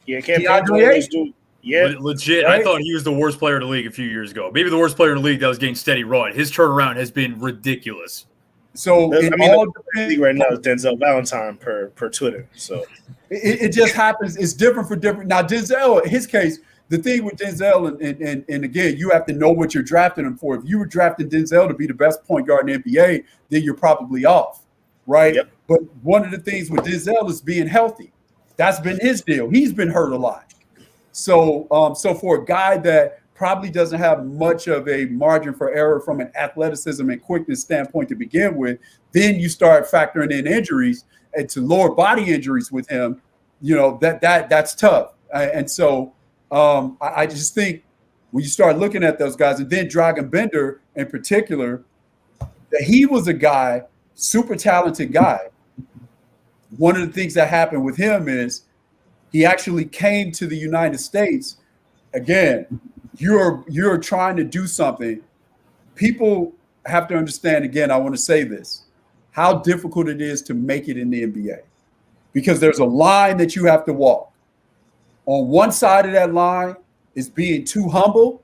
Yeah, can't DeAndre Ayton. do. Yeah, legit. Right? I thought he was the worst player in the league a few years ago. Maybe the worst player in the league that was getting steady run. His turnaround has been ridiculous. So I it mean, all the depends. league right now is Denzel Valentine per Twitter. So It just happens. It's different for different. Now Denzel, in his case, the thing with Denzel, and again, you have to know what you're drafting him for. If you were drafting Denzel to be the best point guard in the NBA, then you're probably off, right? Yep. But one of the things with Denzel is being healthy. That's been his deal. He's been hurt a lot. So, so for a guy that probably doesn't have much of a margin for error from an athleticism and quickness standpoint to begin with, then you start factoring in injuries and to lower body injuries with him. You know, that's tough. And so I just think when you start looking at those guys, and then Dragan Bender in particular, that he was a guy, super talented guy. One of the things that happened with him is he actually came to the United States. Again, you're trying to do something. People have to understand, again, I want to say this, how difficult it is to make it in the NBA. Because there's a line that you have to walk. On one side of that line is being too humble,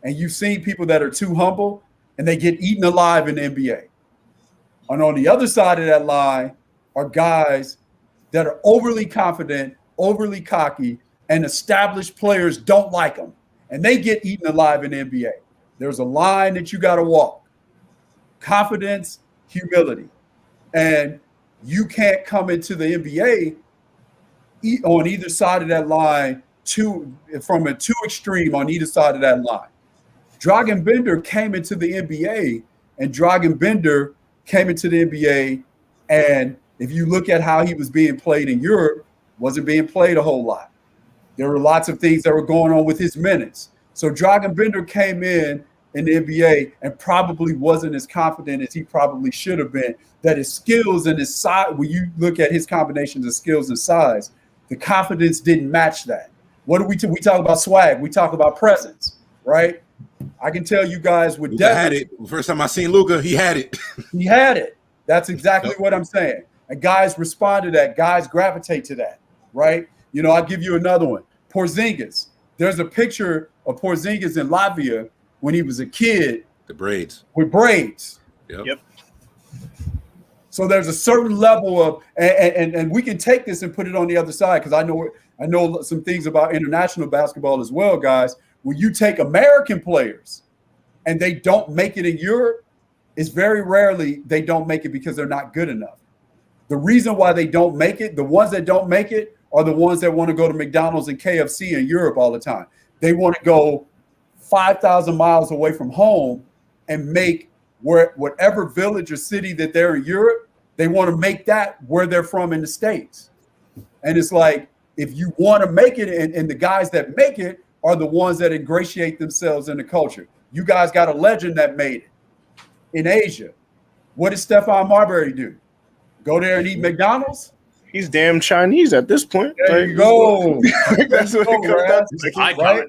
and you've seen people that are too humble, and they get eaten alive in the NBA. And on the other side of that line are guys that are overly confident, overly cocky, and established players don't like them, and they get eaten alive in the NBA. There's a line that you got to walk. Confidence, humility. And you can't come into the NBA on either side of that line from a too extreme on either side of that line. Dragan Bender came into the NBA, and Dragan Bender came into the NBA, and if you look at how he was being played in Europe, wasn't being played a whole lot. There were lots of things that were going on with his minutes. So Dragan Bender came in the NBA and probably wasn't as confident as he probably should have been. That his skills and his size, when you look at his combinations of skills and size, the confidence didn't match that. What do we talk about swag? We talk about presence, right? I can tell you guys with Luka had it. First time I seen Luka, he had it. He had it. That's exactly what I'm saying. And guys respond to that. Guys gravitate to that, right? You know, I'll give you another one. Porzingis. There's a picture of Porzingis in Latvia when he was a kid. The braids. With braids. Yep. So there's a certain level of, and we can take this and put it on the other side, because I know some things about international basketball as well, guys. When you take American players and they don't make it in Europe, it's very rarely they don't make it because they're not good enough. The reason why they don't make it, the ones that don't make it, are the ones that want to go to McDonald's and KFC in Europe all the time. They want to go 5,000 miles away from home and make whatever village or city that they're in Europe, they want to make that where they're from in the States. And it's like, if you want to make it, and the guys that make it are the ones that ingratiate themselves in the culture. You guys got a legend that made it in Asia. What did Stephon Marbury do? Go there and eat McDonald's? He's damn Chinese at this point. There you go. That's what it comes down to. Right?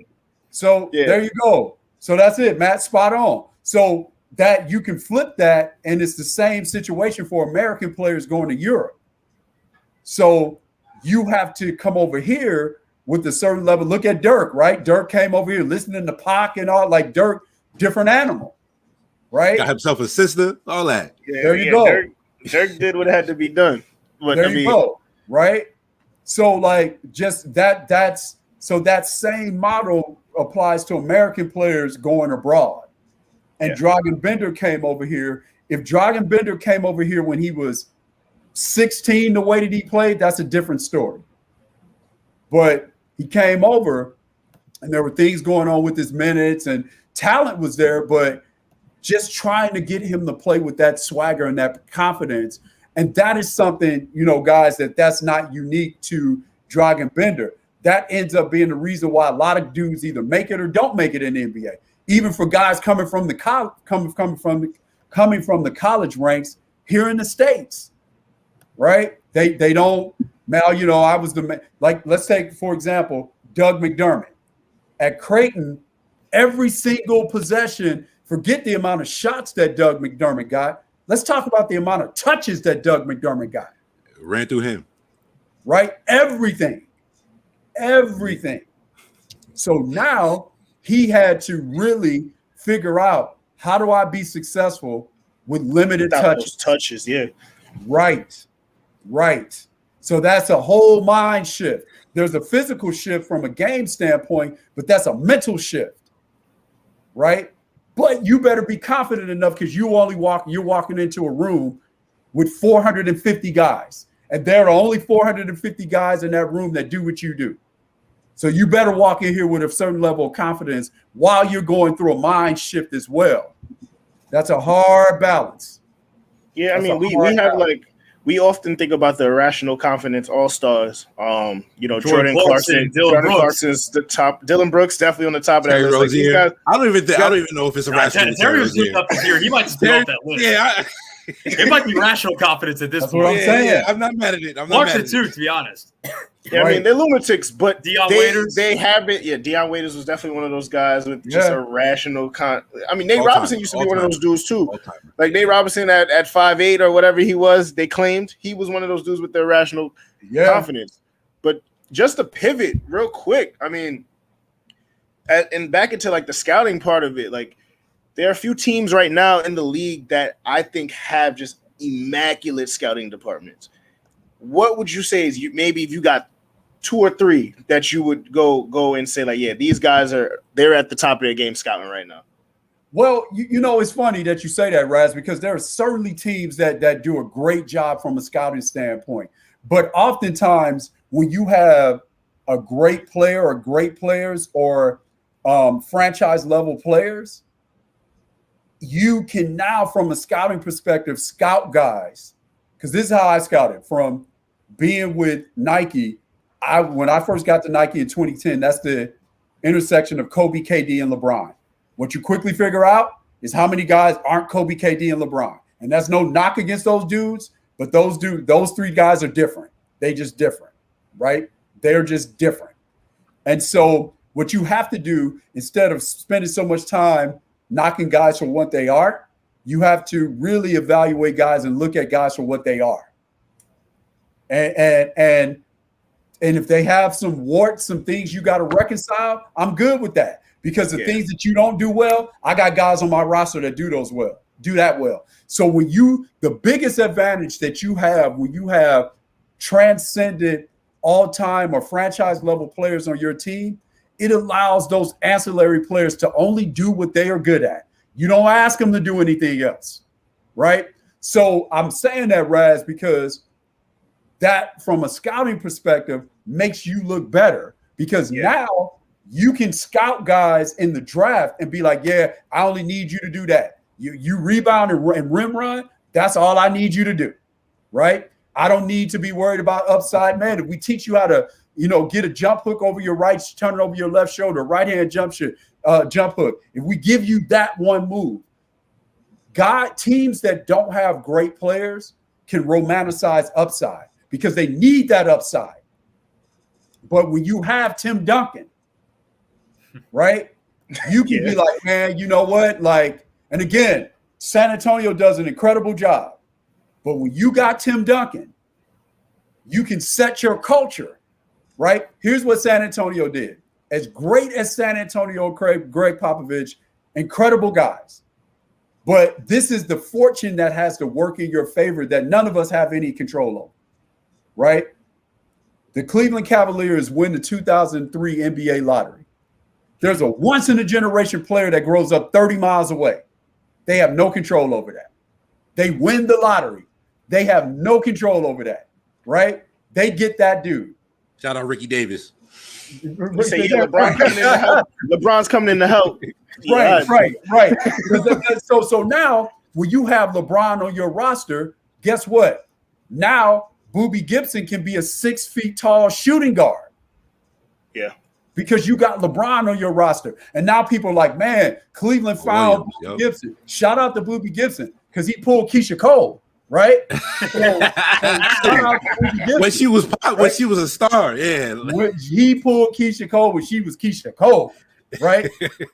So there you go. So that's it, Matt. Spot on. So that you can flip that, and it's the same situation for American players going to Europe. So you have to come over here with a certain level. Look at Dirk, right? Dirk came over here listening to Pac and all. Like Dirk, different animal, right? Got himself a sister, all that. Yeah, there you go. Dirk did what had to be done. But, there you go, right? So like just that's so that same model applies to American players going abroad. And Dragan Bender came over here. If Dragan Bender came over here when he was 16, the way that he played, that's a different story. But he came over, and there were things going on with his minutes, and talent was there, but just trying to get him to play with that swagger and that confidence. And that is something, you know, guys, that's not unique to Dragan Bender. That ends up being the reason why a lot of dudes either make it or don't make it in the NBA. Even for guys coming from the college ranks here in the States, right? They don't. Now, you know, I was let's take, for example, Doug McDermott at Creighton. Every single possession, forget the amount of shots that Doug McDermott got. Let's talk about the amount of touches that Doug McDermott got. Ran through him. Right? Everything. everything. So now he had to really figure out, how do I be successful with limited touches? Yeah. Right. So that's a whole mind shift. There's a physical shift from a game standpoint, but that's a mental shift, right? But you better be confident enough, because you're walking into a room with 450 guys, and there are only 450 guys in that room that do what you do. So you better walk in here with a certain level of confidence while you're going through a mind shift as well. That's a hard balance. Yeah, I mean, we often think about the irrational confidence all-stars. Jordan Clarkson, Clarkson's the top. Dylan Brooks definitely on the top of that list. Like, guys, I don't even know if it's irrational. Terry was up this year. He might still off that list. Yeah, it might be rational confidence at this point. What I'm saying. Yeah, I'm not mad at it. Clarkson too, to be honest. Yeah, right. I mean, they're lunatics, but Deion Waiters. They have it. Yeah, Deion Waiters was definitely one of those guys with just a rational Nate Robinson used to be one of those dudes too. Like Nate Robinson at 5'8" or whatever he was, they claimed he was one of those dudes with the irrational confidence. But just to pivot real quick, I mean, and back into like the scouting part of it, like there are a few teams right now in the league that I think have just immaculate scouting departments. What would you say is maybe if you got 2 or 3 that you would go and say, like, yeah, these guys they're at the top of their game scouting right now? Well, it's funny that you say that, Raz, because there are certainly teams that do a great job from a scouting standpoint. But oftentimes when you have a great player or great players or franchise level players, you can now, from a scouting perspective, scout guys. Because this is how I scouted from being with Nike. When I first got to Nike in 2010, that's the intersection of Kobe, KD, and LeBron. What you quickly figure out is how many guys aren't Kobe, KD, and LeBron. And that's no knock against those dudes, but those 3 guys are different. They just different, right? They're just different. And so what you have to do, instead of spending so much time knocking guys for what they are, you have to really evaluate guys and look at guys for what they are. And if they have some warts, some things you got to reconcile, I'm good with that. Because the things that you don't do well, I got guys on my roster that do that well. So the biggest advantage that you have when you have transcended all-time or franchise level players on your team, it allows those ancillary players to only do what they are good at. You don't ask them to do anything else, right? So I'm saying that, Raz, because that, from a scouting perspective, makes you look better, because now you can scout guys in the draft and be like, yeah, I only need you to do that. You rebound and rim run, that's all I need you to do, right? I don't need to be worried about upside man. If we teach you how to, get a jump hook over your right, turn it over your left shoulder, right hand jump hook. If we give you that one move, teams that don't have great players can romanticize upside because they need that upside. But when you have Tim Duncan, right, you can be like, man, you know what? Like, and again, San Antonio does an incredible job. But when you got Tim Duncan, you can set your culture, right? Here's what San Antonio did. As great as San Antonio, Greg Popovich, incredible guys. But this is the fortune that has to work in your favor that none of us have any control over, right? The Cleveland Cavaliers win the 2003 NBA lottery. There's a once-in-a-generation player that grows up 30 miles away. They have no control over that. They win the lottery. They have no control over that, right? They get that dude. Shout out Ricky Davis. LeBron's coming in to help. Right. So now, when you have LeBron on your roster, guess what? Now, Boobie Gibson can be a 6 feet tall shooting guard. Yeah. Because you got LeBron on your roster. And now people are like, man, Cleveland found Boobie Gibson. Shout out to Boobie Gibson because he pulled Keisha Cole, right? When she was a star, When he pulled Keisha Cole when she was Keisha Cole, right?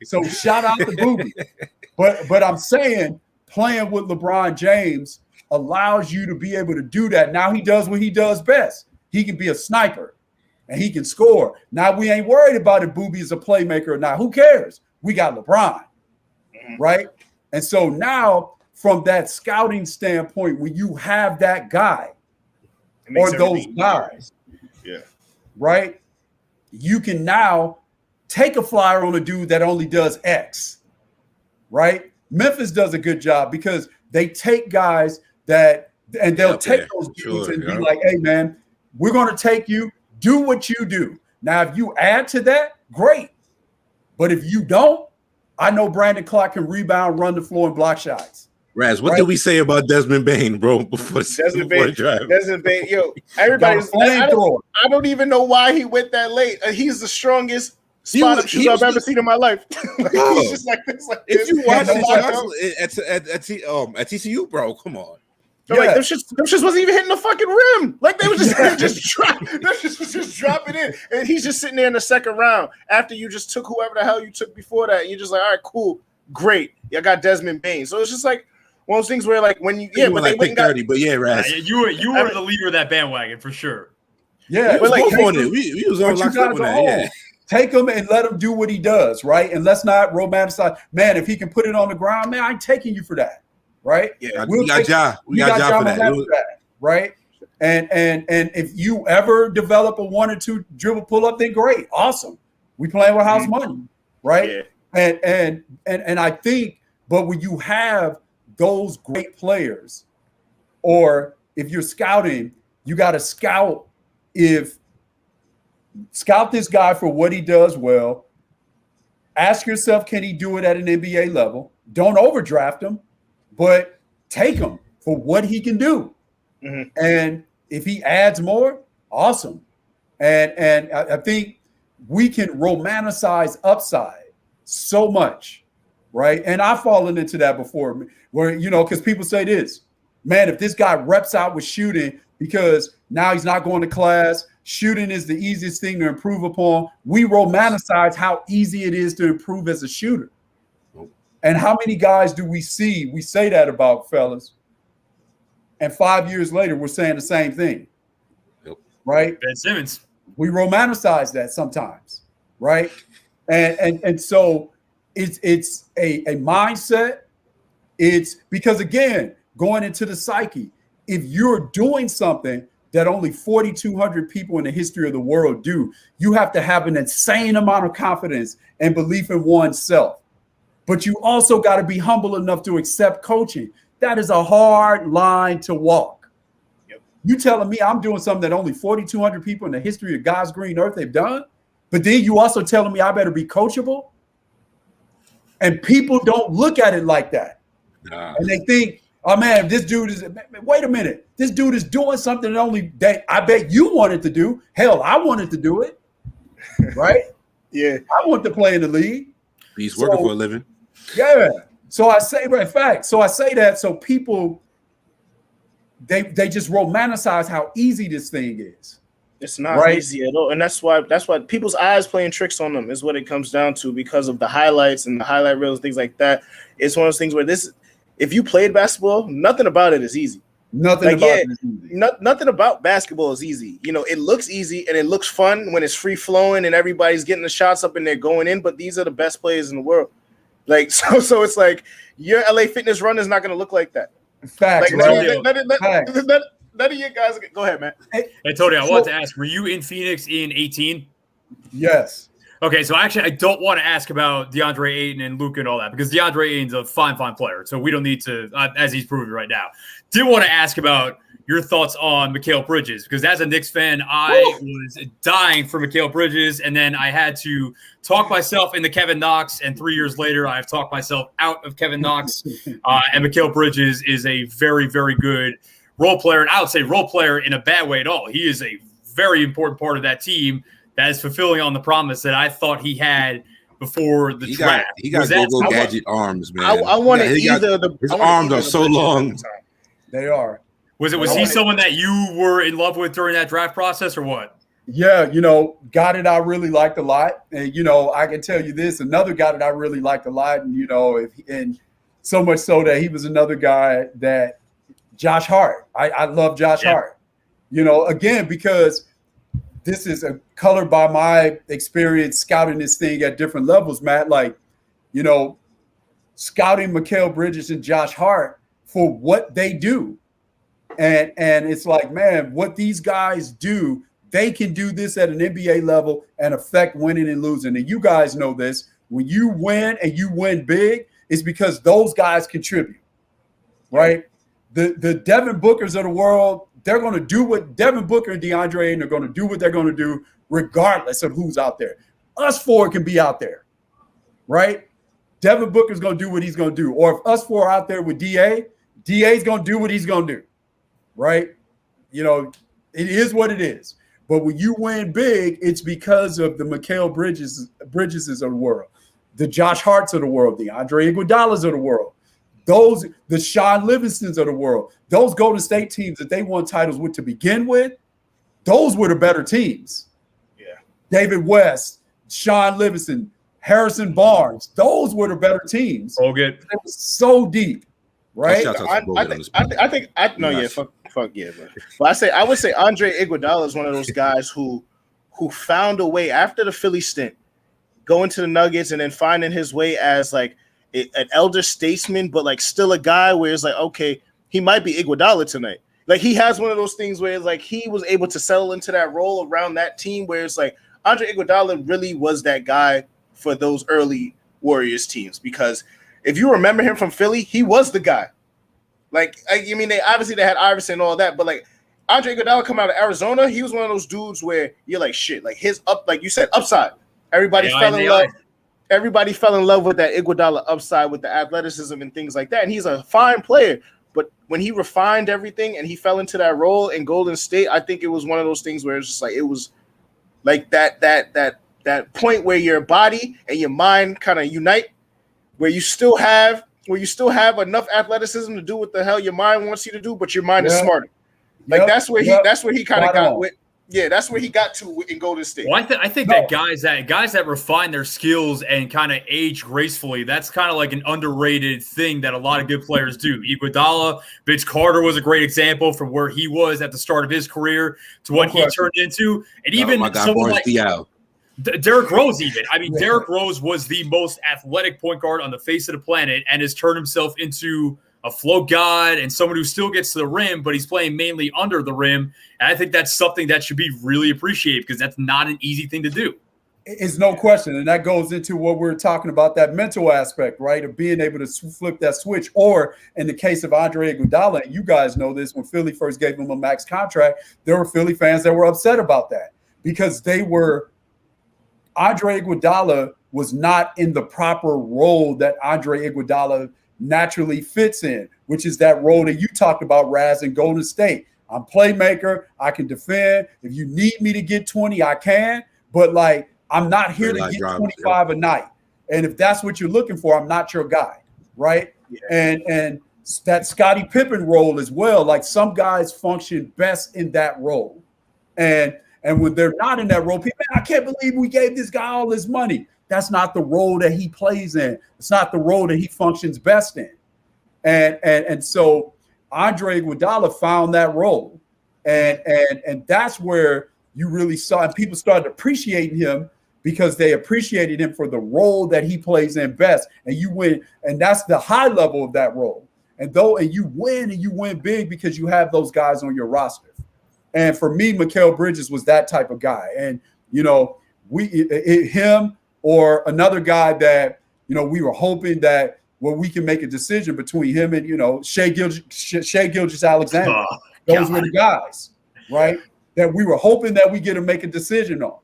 So shout out to Boobie. But I'm saying playing with LeBron James allows you to be able to do that. Now he does what he does best. He can be a sniper. and he can score. Now we ain't worried about if Boobie is a playmaker or not. Who cares? We got LeBron, right? And so now, from that scouting standpoint, when you have that guy or those guys, right, you can now take a flyer on a dude that only does X, right? Memphis does a good job because they take guys that, and they'll take those dudes and be like, hey, man, we're going to take you, do what you do. Now, if you add to that, great. But if you don't, I know Brandon Clark can rebound, run the floor, and block shots. Raz, what did we say about Desmond Bain, bro? Before Desmond Bain, yo, everybody's. I don't even know why he went that late. He's the strongest spot up shooter I've ever seen in my life. He's just like this. Like if you watch at TCU, bro, come on. Like them shits wasn't even hitting the fucking rim. Like they was just dropping in, and he's just sitting there in the second round after you just took whoever the hell you took before that. And you're just like, all right, cool, great. I got Desmond Bain. So it's just like one of those things where like when you but like pick 30, but Raz, you were the leader of that bandwagon for sure. Yeah, but like on it. We was all locked up on that. Yeah. Take him and let him do what he does, right? And let's not romanticize. Man, if he can put it on the ground, man, I'm taking you for that, right? Yeah, we got Ja for that, right? And if you ever develop a 1 or 2 dribble pull up, then great, awesome. We playing with house money, right? Yeah. And I think, but when you have those great players, or if you're scouting, you got to scout this guy for what he does well. Ask yourself, can he do it at an NBA level? Don't overdraft him, but take him for what he can do. Mm-hmm. And if he adds more, awesome. And I think we can romanticize upside so much, right? And I've fallen into that before, where, because people say this, man, if this guy reps out with shooting because now he's not going to class, shooting is the easiest thing to improve upon. We romanticize how easy it is to improve as a shooter. And how many guys do we see? We say that about, fellas. And 5 years later, we're saying the same thing. Yep. Right? Ben Simmons. We romanticize that sometimes, right? And so it's a mindset. It's because, again, going into the psyche, if you're doing something that only 4,200 people in the history of the world do, you have to have an insane amount of confidence and belief in oneself. But you also got to be humble enough to accept coaching. That is a hard line to walk. Yep. You telling me I'm doing something that only 4,200 people in the history of God's green earth have done, but then you also telling me I better be coachable? And people don't look at it like that. Nah. And they think, oh man, this dude is, wait a minute, this dude is doing something that I bet you wanted to do. Hell, I wanted to do it. Right? Yeah. I want to play in the league. He's working for a living. Yeah. So I say, in fact, so I say that so people, they just romanticize how easy this thing is. It's not easy at all. And that's why people's eyes playing tricks on them is what it comes down to, because of the highlights and the highlight reels, things like that. It's one of those things where if you played basketball, nothing about it is easy. Nothing about basketball is easy. It looks easy and it looks fun when it's free flowing and everybody's getting the shots up and they're going in, but these are the best players in the world. Like, so it's like your LA Fitness run is not going to look like that. Facts. Like, none of you guys. Go ahead, man. Hey, Tony, I wanted to ask, were you in Phoenix in 18? Yes. Okay, so actually, I don't want to ask about DeAndre Ayton and Luka and all that, because DeAndre Ayton's a fine player, so we don't need to, as he's proving right now. Did want to ask about your thoughts on Mikal Bridges, because as a Knicks fan, I was dying for Mikal Bridges, and then I had to talk myself into Kevin Knox, and 3 years later, I've talked myself out of Kevin Knox, and Mikal Bridges is a very, very good role player, and I would say role player in a bad way at all. He is a very important part of that team that is fulfilling on the promise that I thought he had before the draft. He got go-go gadget arms, man. I wanted his arms are so long. They are. Was he someone that you were in love with during that draft process, or what? Yeah, guy that I really liked a lot. And, I can tell you this, another guy that I really liked a lot. And, and so much so that he was another guy that Josh Hart. I love Josh Hart. Again, because this is colored by my experience scouting this thing at different levels, Matt. Like, you know, scouting Mikal Bridges and Josh Hart for what they do. And it's like, man, what these guys do, they can do this at an NBA level and affect winning and losing. And you guys know this. When you win and you win big, it's because those guys contribute, right? The Devin Bookers of the world, they're going to do what Devin Booker and DeAndre Ayton are going to do what they're going to do regardless of who's out there. Us four can be out there, right? Devin Booker's going to do what he's going to do. Or if us four are out there with DA's going to do what he's going to do, right? You know, it is what it is. But when you win big, it's because of the Mikal Bridges of the world, the Josh Harts of the world, the Andre Iguodala's of the world, the Sean Livingstons of the world, those Golden State teams that they won titles with to begin with, those were the better teams. Yeah. David West, Sean Livingston, Harrison Barnes, those were the better teams. Bogut. It was so deep, right? Fuck yeah, bro. But I would say Andre Iguodala is one of those guys who found a way after the Philly stint, going to the Nuggets and then finding his way as like an elder statesman, but like still a guy where it's like, okay, he might be Iguodala tonight. Like he has one of those things where it's like he was able to settle into that role around that team where it's like Andre Iguodala really was that guy for those early Warriors teams. Because if you remember him from Philly, he was the guy. Like, I mean, they had Iverson and all that, but like Andre Iguodala come out of Arizona, he was one of those dudes where you're like, shit, like his like you said, upside. Everybody fell in love. Everybody fell in love with that Iguodala upside with the athleticism and things like that. And he's a fine player. But when he refined everything and he fell into that role in Golden State, I think it was one of those things where it's just like it was like that point where your body and your mind kind of unite, where you still have enough athleticism to do what the hell your mind wants you to do, but your mind is smarter. Like that's where he kind of got with. Yeah, that's where he got to in Golden State. Well, I think that guys that refine their skills and kind of age gracefully, that's kind of like an underrated thing that a lot of good players do. Iguodala, Vince Carter was a great example from where he was at the start of his career to what he turned into, and even someone like Derrick Rose. Even Derrick Rose was the most athletic point guard on the face of the planet, and has turned himself into a flow god and someone who still gets to the rim, but he's playing mainly under the rim. And I think that's something that should be really appreciated because that's not an easy thing to do. It's no question. And that goes into what we're talking about, that mental aspect, right? Of being able to flip that switch. Or in the case of Andre Iguodala, and you guys know this, when Philly first gave him a max contract, there were Philly fans that were upset about that because Andre Iguodala was not in the proper role that Andre Iguodala naturally fits in, which is that role that you talked about, Raz, in Golden State. I'm playmaker. I can defend. If you need me to get 20, I can. But like, I'm not here to get 25 a night. And if that's what you're looking for, I'm not your guy, right? Yeah. And that Scottie Pippen role as well. Like some guys function best in that role, and when they're not in that role, people, I can't believe we gave this guy all this money. That's not the role that he plays in. It's not the role that he functions best in. And so Andre Iguodala found that role. And that's where you really saw, and people started appreciating him because they appreciated him for the role that he plays in best. And you win, and that's the high level of that role. And you win big because you have those guys on your roster. And for me, Mikal Bridges was that type of guy. And, you know, him or another guy that, you know, we were hoping that we can make a decision between him and, you know, Shai Gilgeous-Alexander. Those were the guys, right? That we were hoping that we get to make a decision on.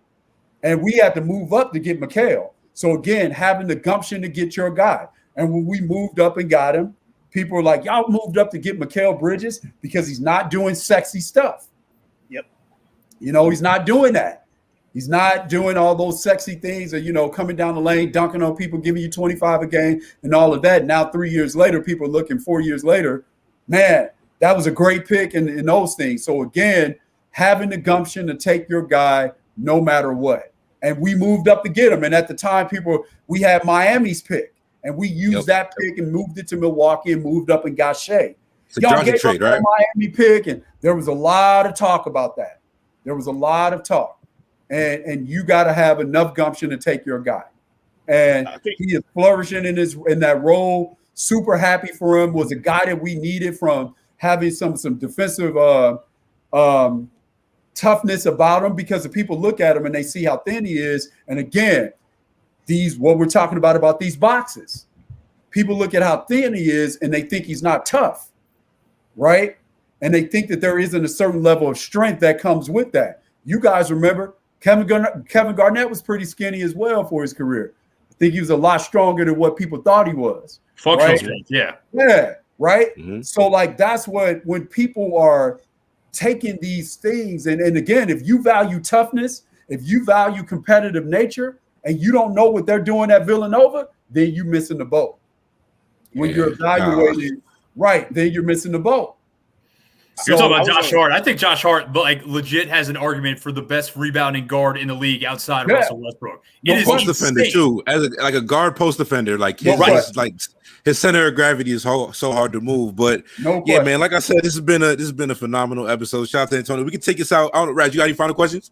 And we had to move up to get Mikal. So again, having the gumption to get your guy. And when we moved up and got him, people were like, y'all moved up to get Mikal Bridges because he's not doing sexy stuff. Yep. You know, he's not doing that. He's not doing all those sexy things or, you know, coming down the lane, dunking on people, giving you 25 a game and all of that. Now, 3 years later, people are looking 4 years later, man, that was a great pick and those things. So, again, having the gumption to take your guy no matter what. And we moved up to get him. And at the time, we had Miami's pick. And we used that pick and moved it to Milwaukee and moved up and got Shai. Y'all gave up that Miami pick, and there was a lot of talk about that. There was a lot of talk. and you got to have enough gumption to take your guy. And he is flourishing in that role. Super happy for him. Was a guy that we needed from having some defensive toughness about him, because if people look at him and they see how thin he is, and again, what we're talking about these boxes, people look at how thin he is and they think he's not tough, right? And they think that there isn't a certain level of strength that comes with that. You guys remember Kevin Garnett was pretty skinny as well for his career. I think he was a lot stronger than what people thought he was. Functional right? strength, yeah. Yeah, right? Mm-hmm. So, like, that's when people are taking these things, and again, if you value toughness, if you value competitive nature, and you don't know what they're doing at Villanova, then you're missing the boat. When you're evaluating, right, then you're missing the boat. You're talking about Josh Hart. I think Josh Hart, like, legit has an argument for the best rebounding guard in the league outside of Russell Westbrook. It is post defender too, as a guard post defender. Like his center of gravity is so hard to move. But yeah, man, like I said, this has been a phenomenal episode. Shout out to Antonio. We can take this out. Raj, you got any final questions?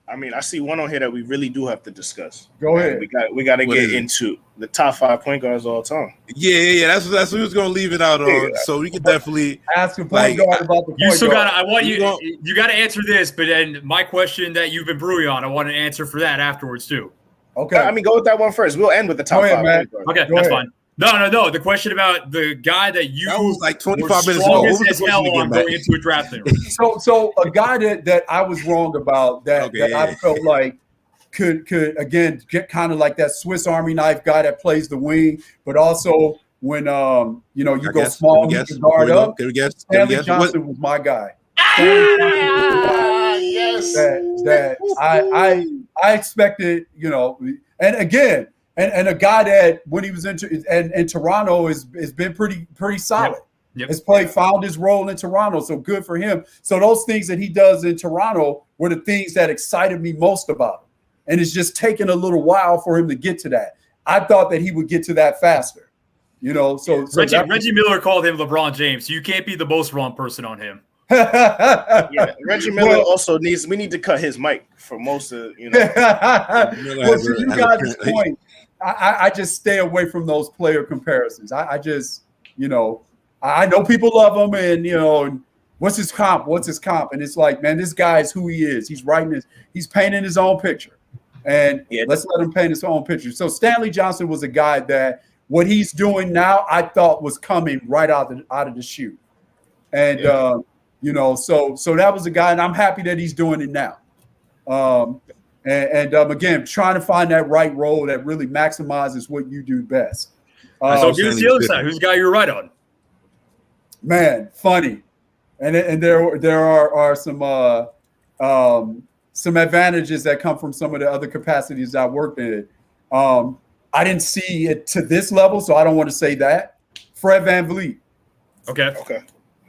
I mean, I see one on here that we really do have to discuss. Go ahead. We got to get into the top 5 point guards all time. Yeah. That's what we was gonna leave it out on. Yeah. So we can definitely ask a point guard about the point You still guard. got. I want you got to answer this, but then my question that you've been brewing on, I want an answer for that afterwards too. Okay. I mean, go with that one first. We'll end with the top 5 point guards. Okay, that's fine. No. The question about the guy that you was like 25 minutes ago. As hell on going into a draft thing. So a guy that I was wrong about that I felt like could again get kind of like that Swiss Army knife guy that plays the wing, but also when you go small, you can guard up. Stanley Johnson was my guy. Yes. That I expected, and again. And a guy that when he was in Toronto has been pretty solid. Yep. Has found his role in Toronto, so good for him. So those things that he does in Toronto were the things that excited me most about him. And it's just taken a little while for him to get to that. I thought that he would get to that faster. So Reggie Miller called him LeBron James. So you can't be the most wrong person on him. Reggie Miller also we need to cut his mic for most of Well, to you guys' point, I just stay away from those player comparisons. I just, I know people love him, and what's his comp? And it's like, man, this guy is who he is. He's painting his own picture, and let's let him paint his own picture. So Stanley Johnson was a guy that what he's doing now, I thought was coming right out of the chute, and so that was a guy, and I'm happy that he's doing it now. Again, trying to find that right role that really maximizes what you do best. So give us the other side. Who's the guy you're right on? Man, funny, and there are some advantages that come from some of the other capacities I worked in. I didn't see it to this level, so I don't want to say that. Fred VanVleet. Okay.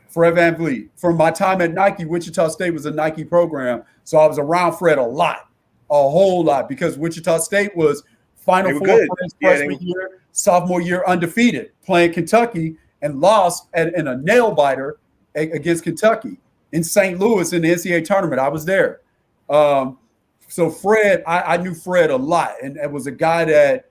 Fred VanVleet. From my time at Nike, Wichita State was a Nike program, so I was around Fred a whole lot, because Wichita State was Final Four for his freshman year, sophomore year undefeated, playing Kentucky, and lost in a nail biter against Kentucky in St. Louis in the NCAA tournament. I was there. So Fred, I knew Fred a lot, and it was a guy that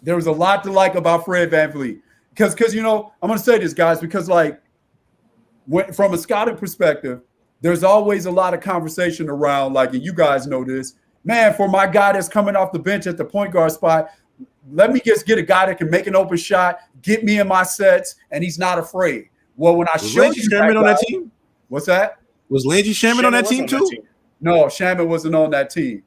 there was a lot to like about Fred VanVleet. Because I'm going to say this, guys, because from a scouting perspective, there's always a lot of conversation around, and you guys know this, man, for my guy that's coming off the bench at the point guard spot, let me just get a guy that can make an open shot, get me in my sets, and he's not afraid. Well, when I showed you Shaman on that team? What's that? Was Landry Shaman on that team too? No, Shaman wasn't on that team.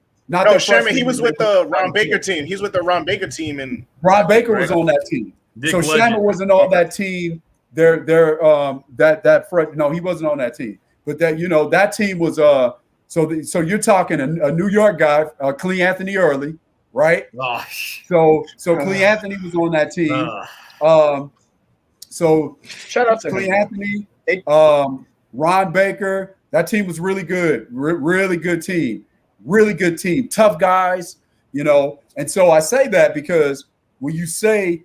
Shaman, he was with the Ron Baker team. He's with the Ron Baker team, and Ron Baker was on that team. So Shaman wasn't on that team. That Fred, no, he wasn't on that team. But that team was so you're talking a New York guy, Clee Anthony Early, right? Gosh. So Clee Anthony was on that team. So shout out to Clee Anthony, Ron Baker. That team was really good, really good team, tough guys, And so I say that because when you say,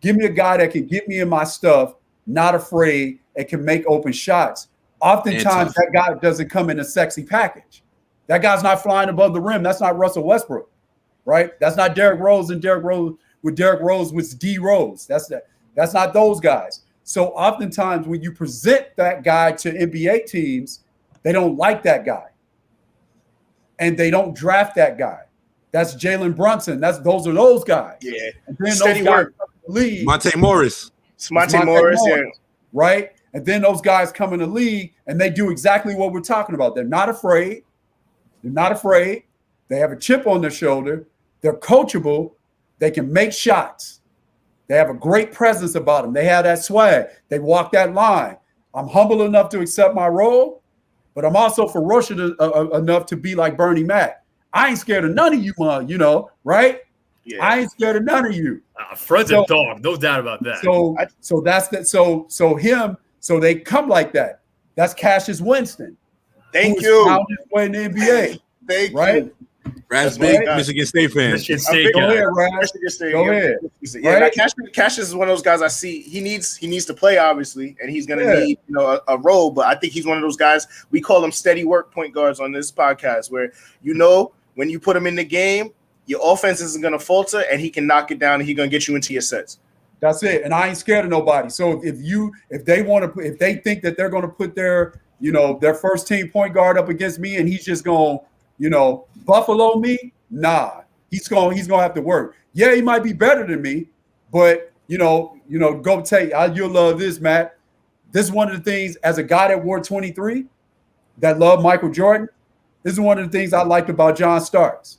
give me a guy that can get me in my stuff, not afraid, and can make open shots. Oftentimes, that guy doesn't come in a sexy package. That guy's not flying above the rim. That's not Russell Westbrook, right? That's not Derrick Rose and Derrick Rose with D Rose. That's not those guys. So oftentimes when you present that guy to NBA teams, they don't like that guy. And they don't draft that guy. That's Jalen Brunson. Those are those guys. Yeah. And then Steady those guys work. come in the league. Monte Morris. It's Monte Morris, yeah. Right? And then those guys come in the league and they do exactly what we're talking about. They're not afraid. They're not afraid. They have a chip on their shoulder. They're coachable. They can make shots. They have a great presence about them. They have that swag. They walk that line. I'm humble enough to accept my role, but I'm also ferocious enough to be like Bernie Mac. I ain't scared of none of you, right? Yeah. I ain't scared of none of you. Fred's a dog, no doubt about that. So that's that. So they come like that. That's Cassius Winston. Thank you. Found his way in the NBA. Thank right? you. Raz big Michigan State fan. Michigan State Go guy. ahead, Raz. Michigan State, Go ahead. Yeah, Right? Cassius is one of those guys I see. He needs to play, obviously, and he's gonna need a role. But I think he's one of those guys. We call them steady work point guards on this podcast, where when you put him in the game, your offense isn't gonna falter, and he can knock it down, and he's gonna get you into your sets. That's it. And I ain't scared of nobody. So if they think that they're gonna put their first team point guard up against me, and he's just gonna buffalo me, nah. He's gonna have to work. Yeah, he might be better than me, but go take. You'll love this, Matt. This is one of the things as a guy that wore 23 that loved Michael Jordan. This is one of the things I liked about John Starks.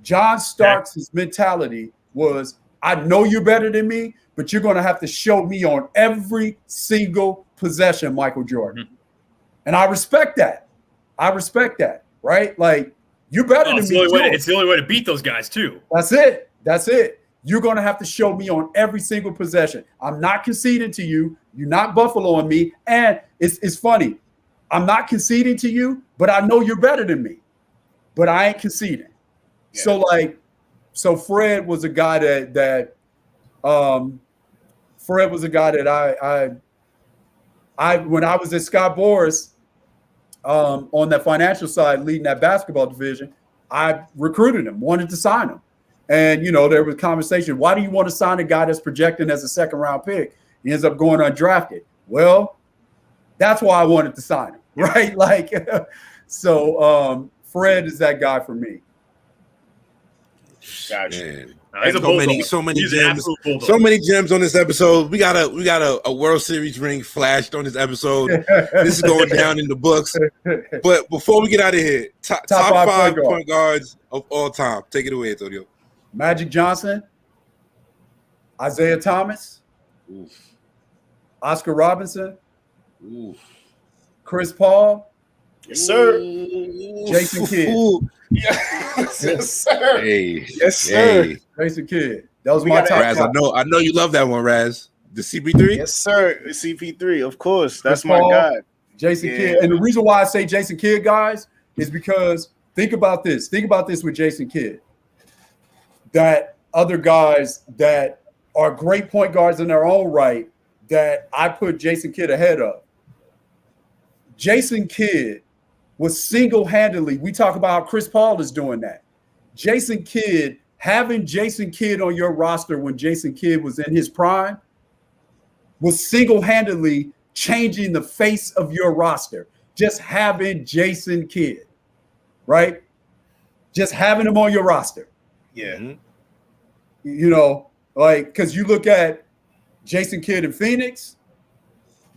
John Starks' mentality was, I know you're better than me, but you're going to have to show me on every single possession, Michael Jordan. Mm-hmm. And I respect that. Right? Like, you're better than me. It's the only way to beat those guys, too. That's it. You're going to have to show me on every single possession. I'm not conceding to you. You're not buffaloing me. And it's funny. I'm not conceding to you, but I know you're better than me. But I ain't conceding. Yeah. So Fred was a guy that I when I was at Scott Boras on that financial side leading that basketball division, I recruited him, wanted to sign him. And there was conversation, why do you want to sign a guy that's projecting as a second round pick? He ends up going undrafted. Well, that's why I wanted to sign him, right? So Fred is that guy for me. Gotcha. So many gems on this episode. We got a World Series ring flashed on this episode. This is going down in the books. But before we get out of here, top five point guards of all time. Take it away, Antonio. Magic Johnson, Isaiah Thomas, Oscar Robinson, Chris Paul. Yes, sir. Jason Kidd. Yes, sir. Hey. Yes, sir. Hey. Jason Kidd. That was my top Raz, five. I know you love that one, Raz. The CP3? Yes, sir. CP3, of course. That's Chris Paul, my guy. Jason Kidd. And the reason why I say Jason Kidd, guys, is because think about this. Think about this with Jason Kidd. That other guys that are great point guards in their own right that I put Jason Kidd ahead of. Jason Kidd was single-handedly, we talk about how Chris Paul is doing that. Having Jason Kidd on your roster when Jason Kidd was in his prime was single-handedly changing the face of your roster. Just having Jason Kidd, right? Just having him on your roster. Yeah. Because you look at Jason Kidd in Phoenix,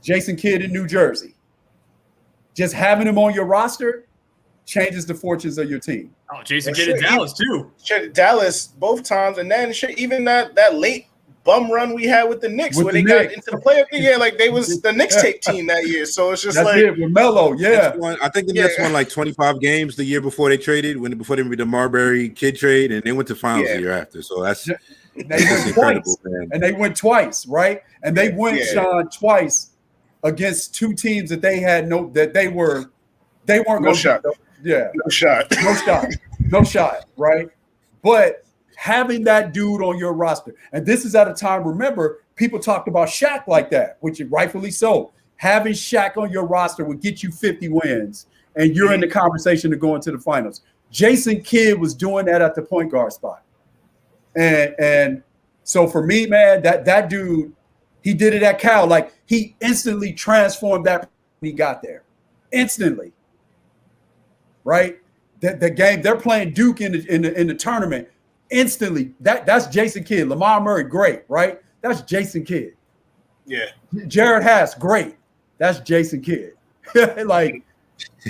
Jason Kidd in New Jersey. Just having him on your roster changes the fortunes of your team. Oh, Jason Kidd in Dallas, too. Dallas both times. And then even that late bum run we had with the Knicks got into the playoff. Yeah, they was the Knicks tape team that year. So it's just with Melo, yeah. I think the Nets won 25 games the year before they traded, before they made the Marbury Kid trade, and they went to finals the year after. So that's incredible, man. And they went twice, right? And they went, Sean, twice against two teams that they had they weren't going no shot. No shot, right? But having that dude on your roster, and this is at a time, remember, people talked about Shaq like that, which is rightfully so. having Shaq on your roster would get you 50 wins, and you're in the conversation to go into the finals. Jason Kidd was doing that at the point guard spot. And so for me, man, that dude, he did it at Cal. Like, he instantly transformed that when he got there. Instantly. Right? The game, they're playing Duke in the tournament. Instantly. That's Jason Kidd. Lamar Murray, great, right? That's Jason Kidd. Yeah. Jared Haas, great. That's Jason Kidd. Like,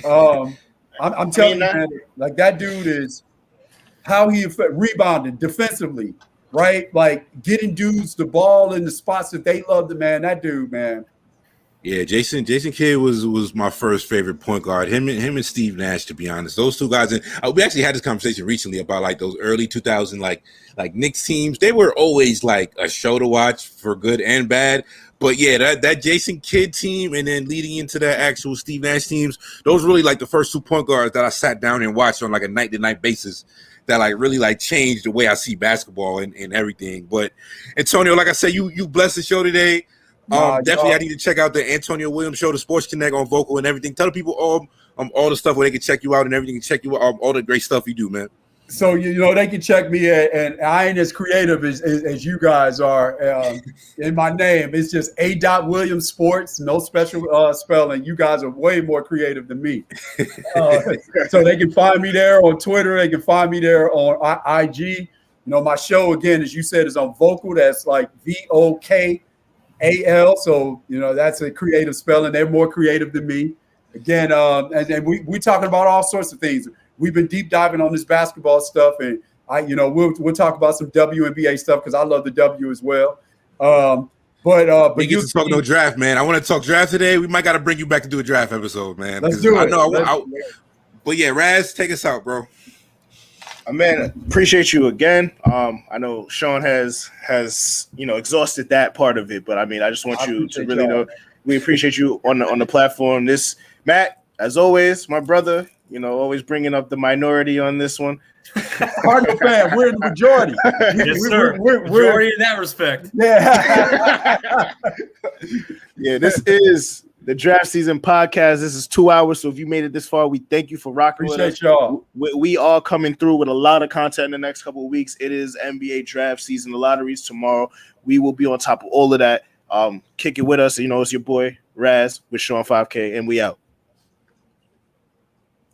I'm telling you, man, like, that dude is how he rebounded defensively, right? Like, getting dudes the ball in the spots that they love, man. That dude, man. Yeah, Jason Kidd was my first favorite point guard. Him and Steve Nash, to be honest, those two guys. And we actually had this conversation recently about like those early 2000 like Knicks teams. They were always like a show to watch for good and bad. But yeah, that Jason Kidd team, and then leading into the actual Steve Nash teams, those really like the first 2 point guards that I sat down and watched on like a night-to-night basis that like really like changed the way I see basketball and everything. But Antonio, like I said, you blessed the show today. Definitely, I need to check out the Antonio Williams Show, the Sports Connect on Vocal and everything. Tell the people all the stuff where they can check you out and everything, and check you out, all the great stuff you do, man. So, you know, they can check me at, and I ain't as creative as you guys are. In my name, it's just A. Williams Sports, no special spelling. You guys are way more creative than me. So they can find me there on Twitter. They can find me there on IG. You know, my show, again, as you said, is on Vocal. That's like VOKAL. So, you know, that's a creative spelling. They're more creative than me. Again, and we talking about all sorts of things. We've been deep diving on this basketball stuff, and we'll talk about some WNBA stuff because I love the W as well. But we get to talk no draft, man. I want to talk draft today. We might got to bring you back to do a draft episode, man. Let's do it. But yeah, Raz, take us out, bro. Man, appreciate you again. I know Sean has exhausted that part of it, but I mean, I just want you to really know we appreciate you on the platform. This Matt, as always, my brother. You know, always bringing up the minority on this one. Cardinal fan, we're the majority. Yes, sir. We're majority in that respect. Yeah. Yeah, this is the Draft Season Podcast. This is 2 hours, so if you made it this far, we thank you for rocking with us. Appreciate y'all. We are coming through with a lot of content in the next couple of weeks. It is NBA Draft Season. The lottery's tomorrow. We will be on top of all of that. Kick it with us. You know, it's your boy Raz with Sean 5K, and we out.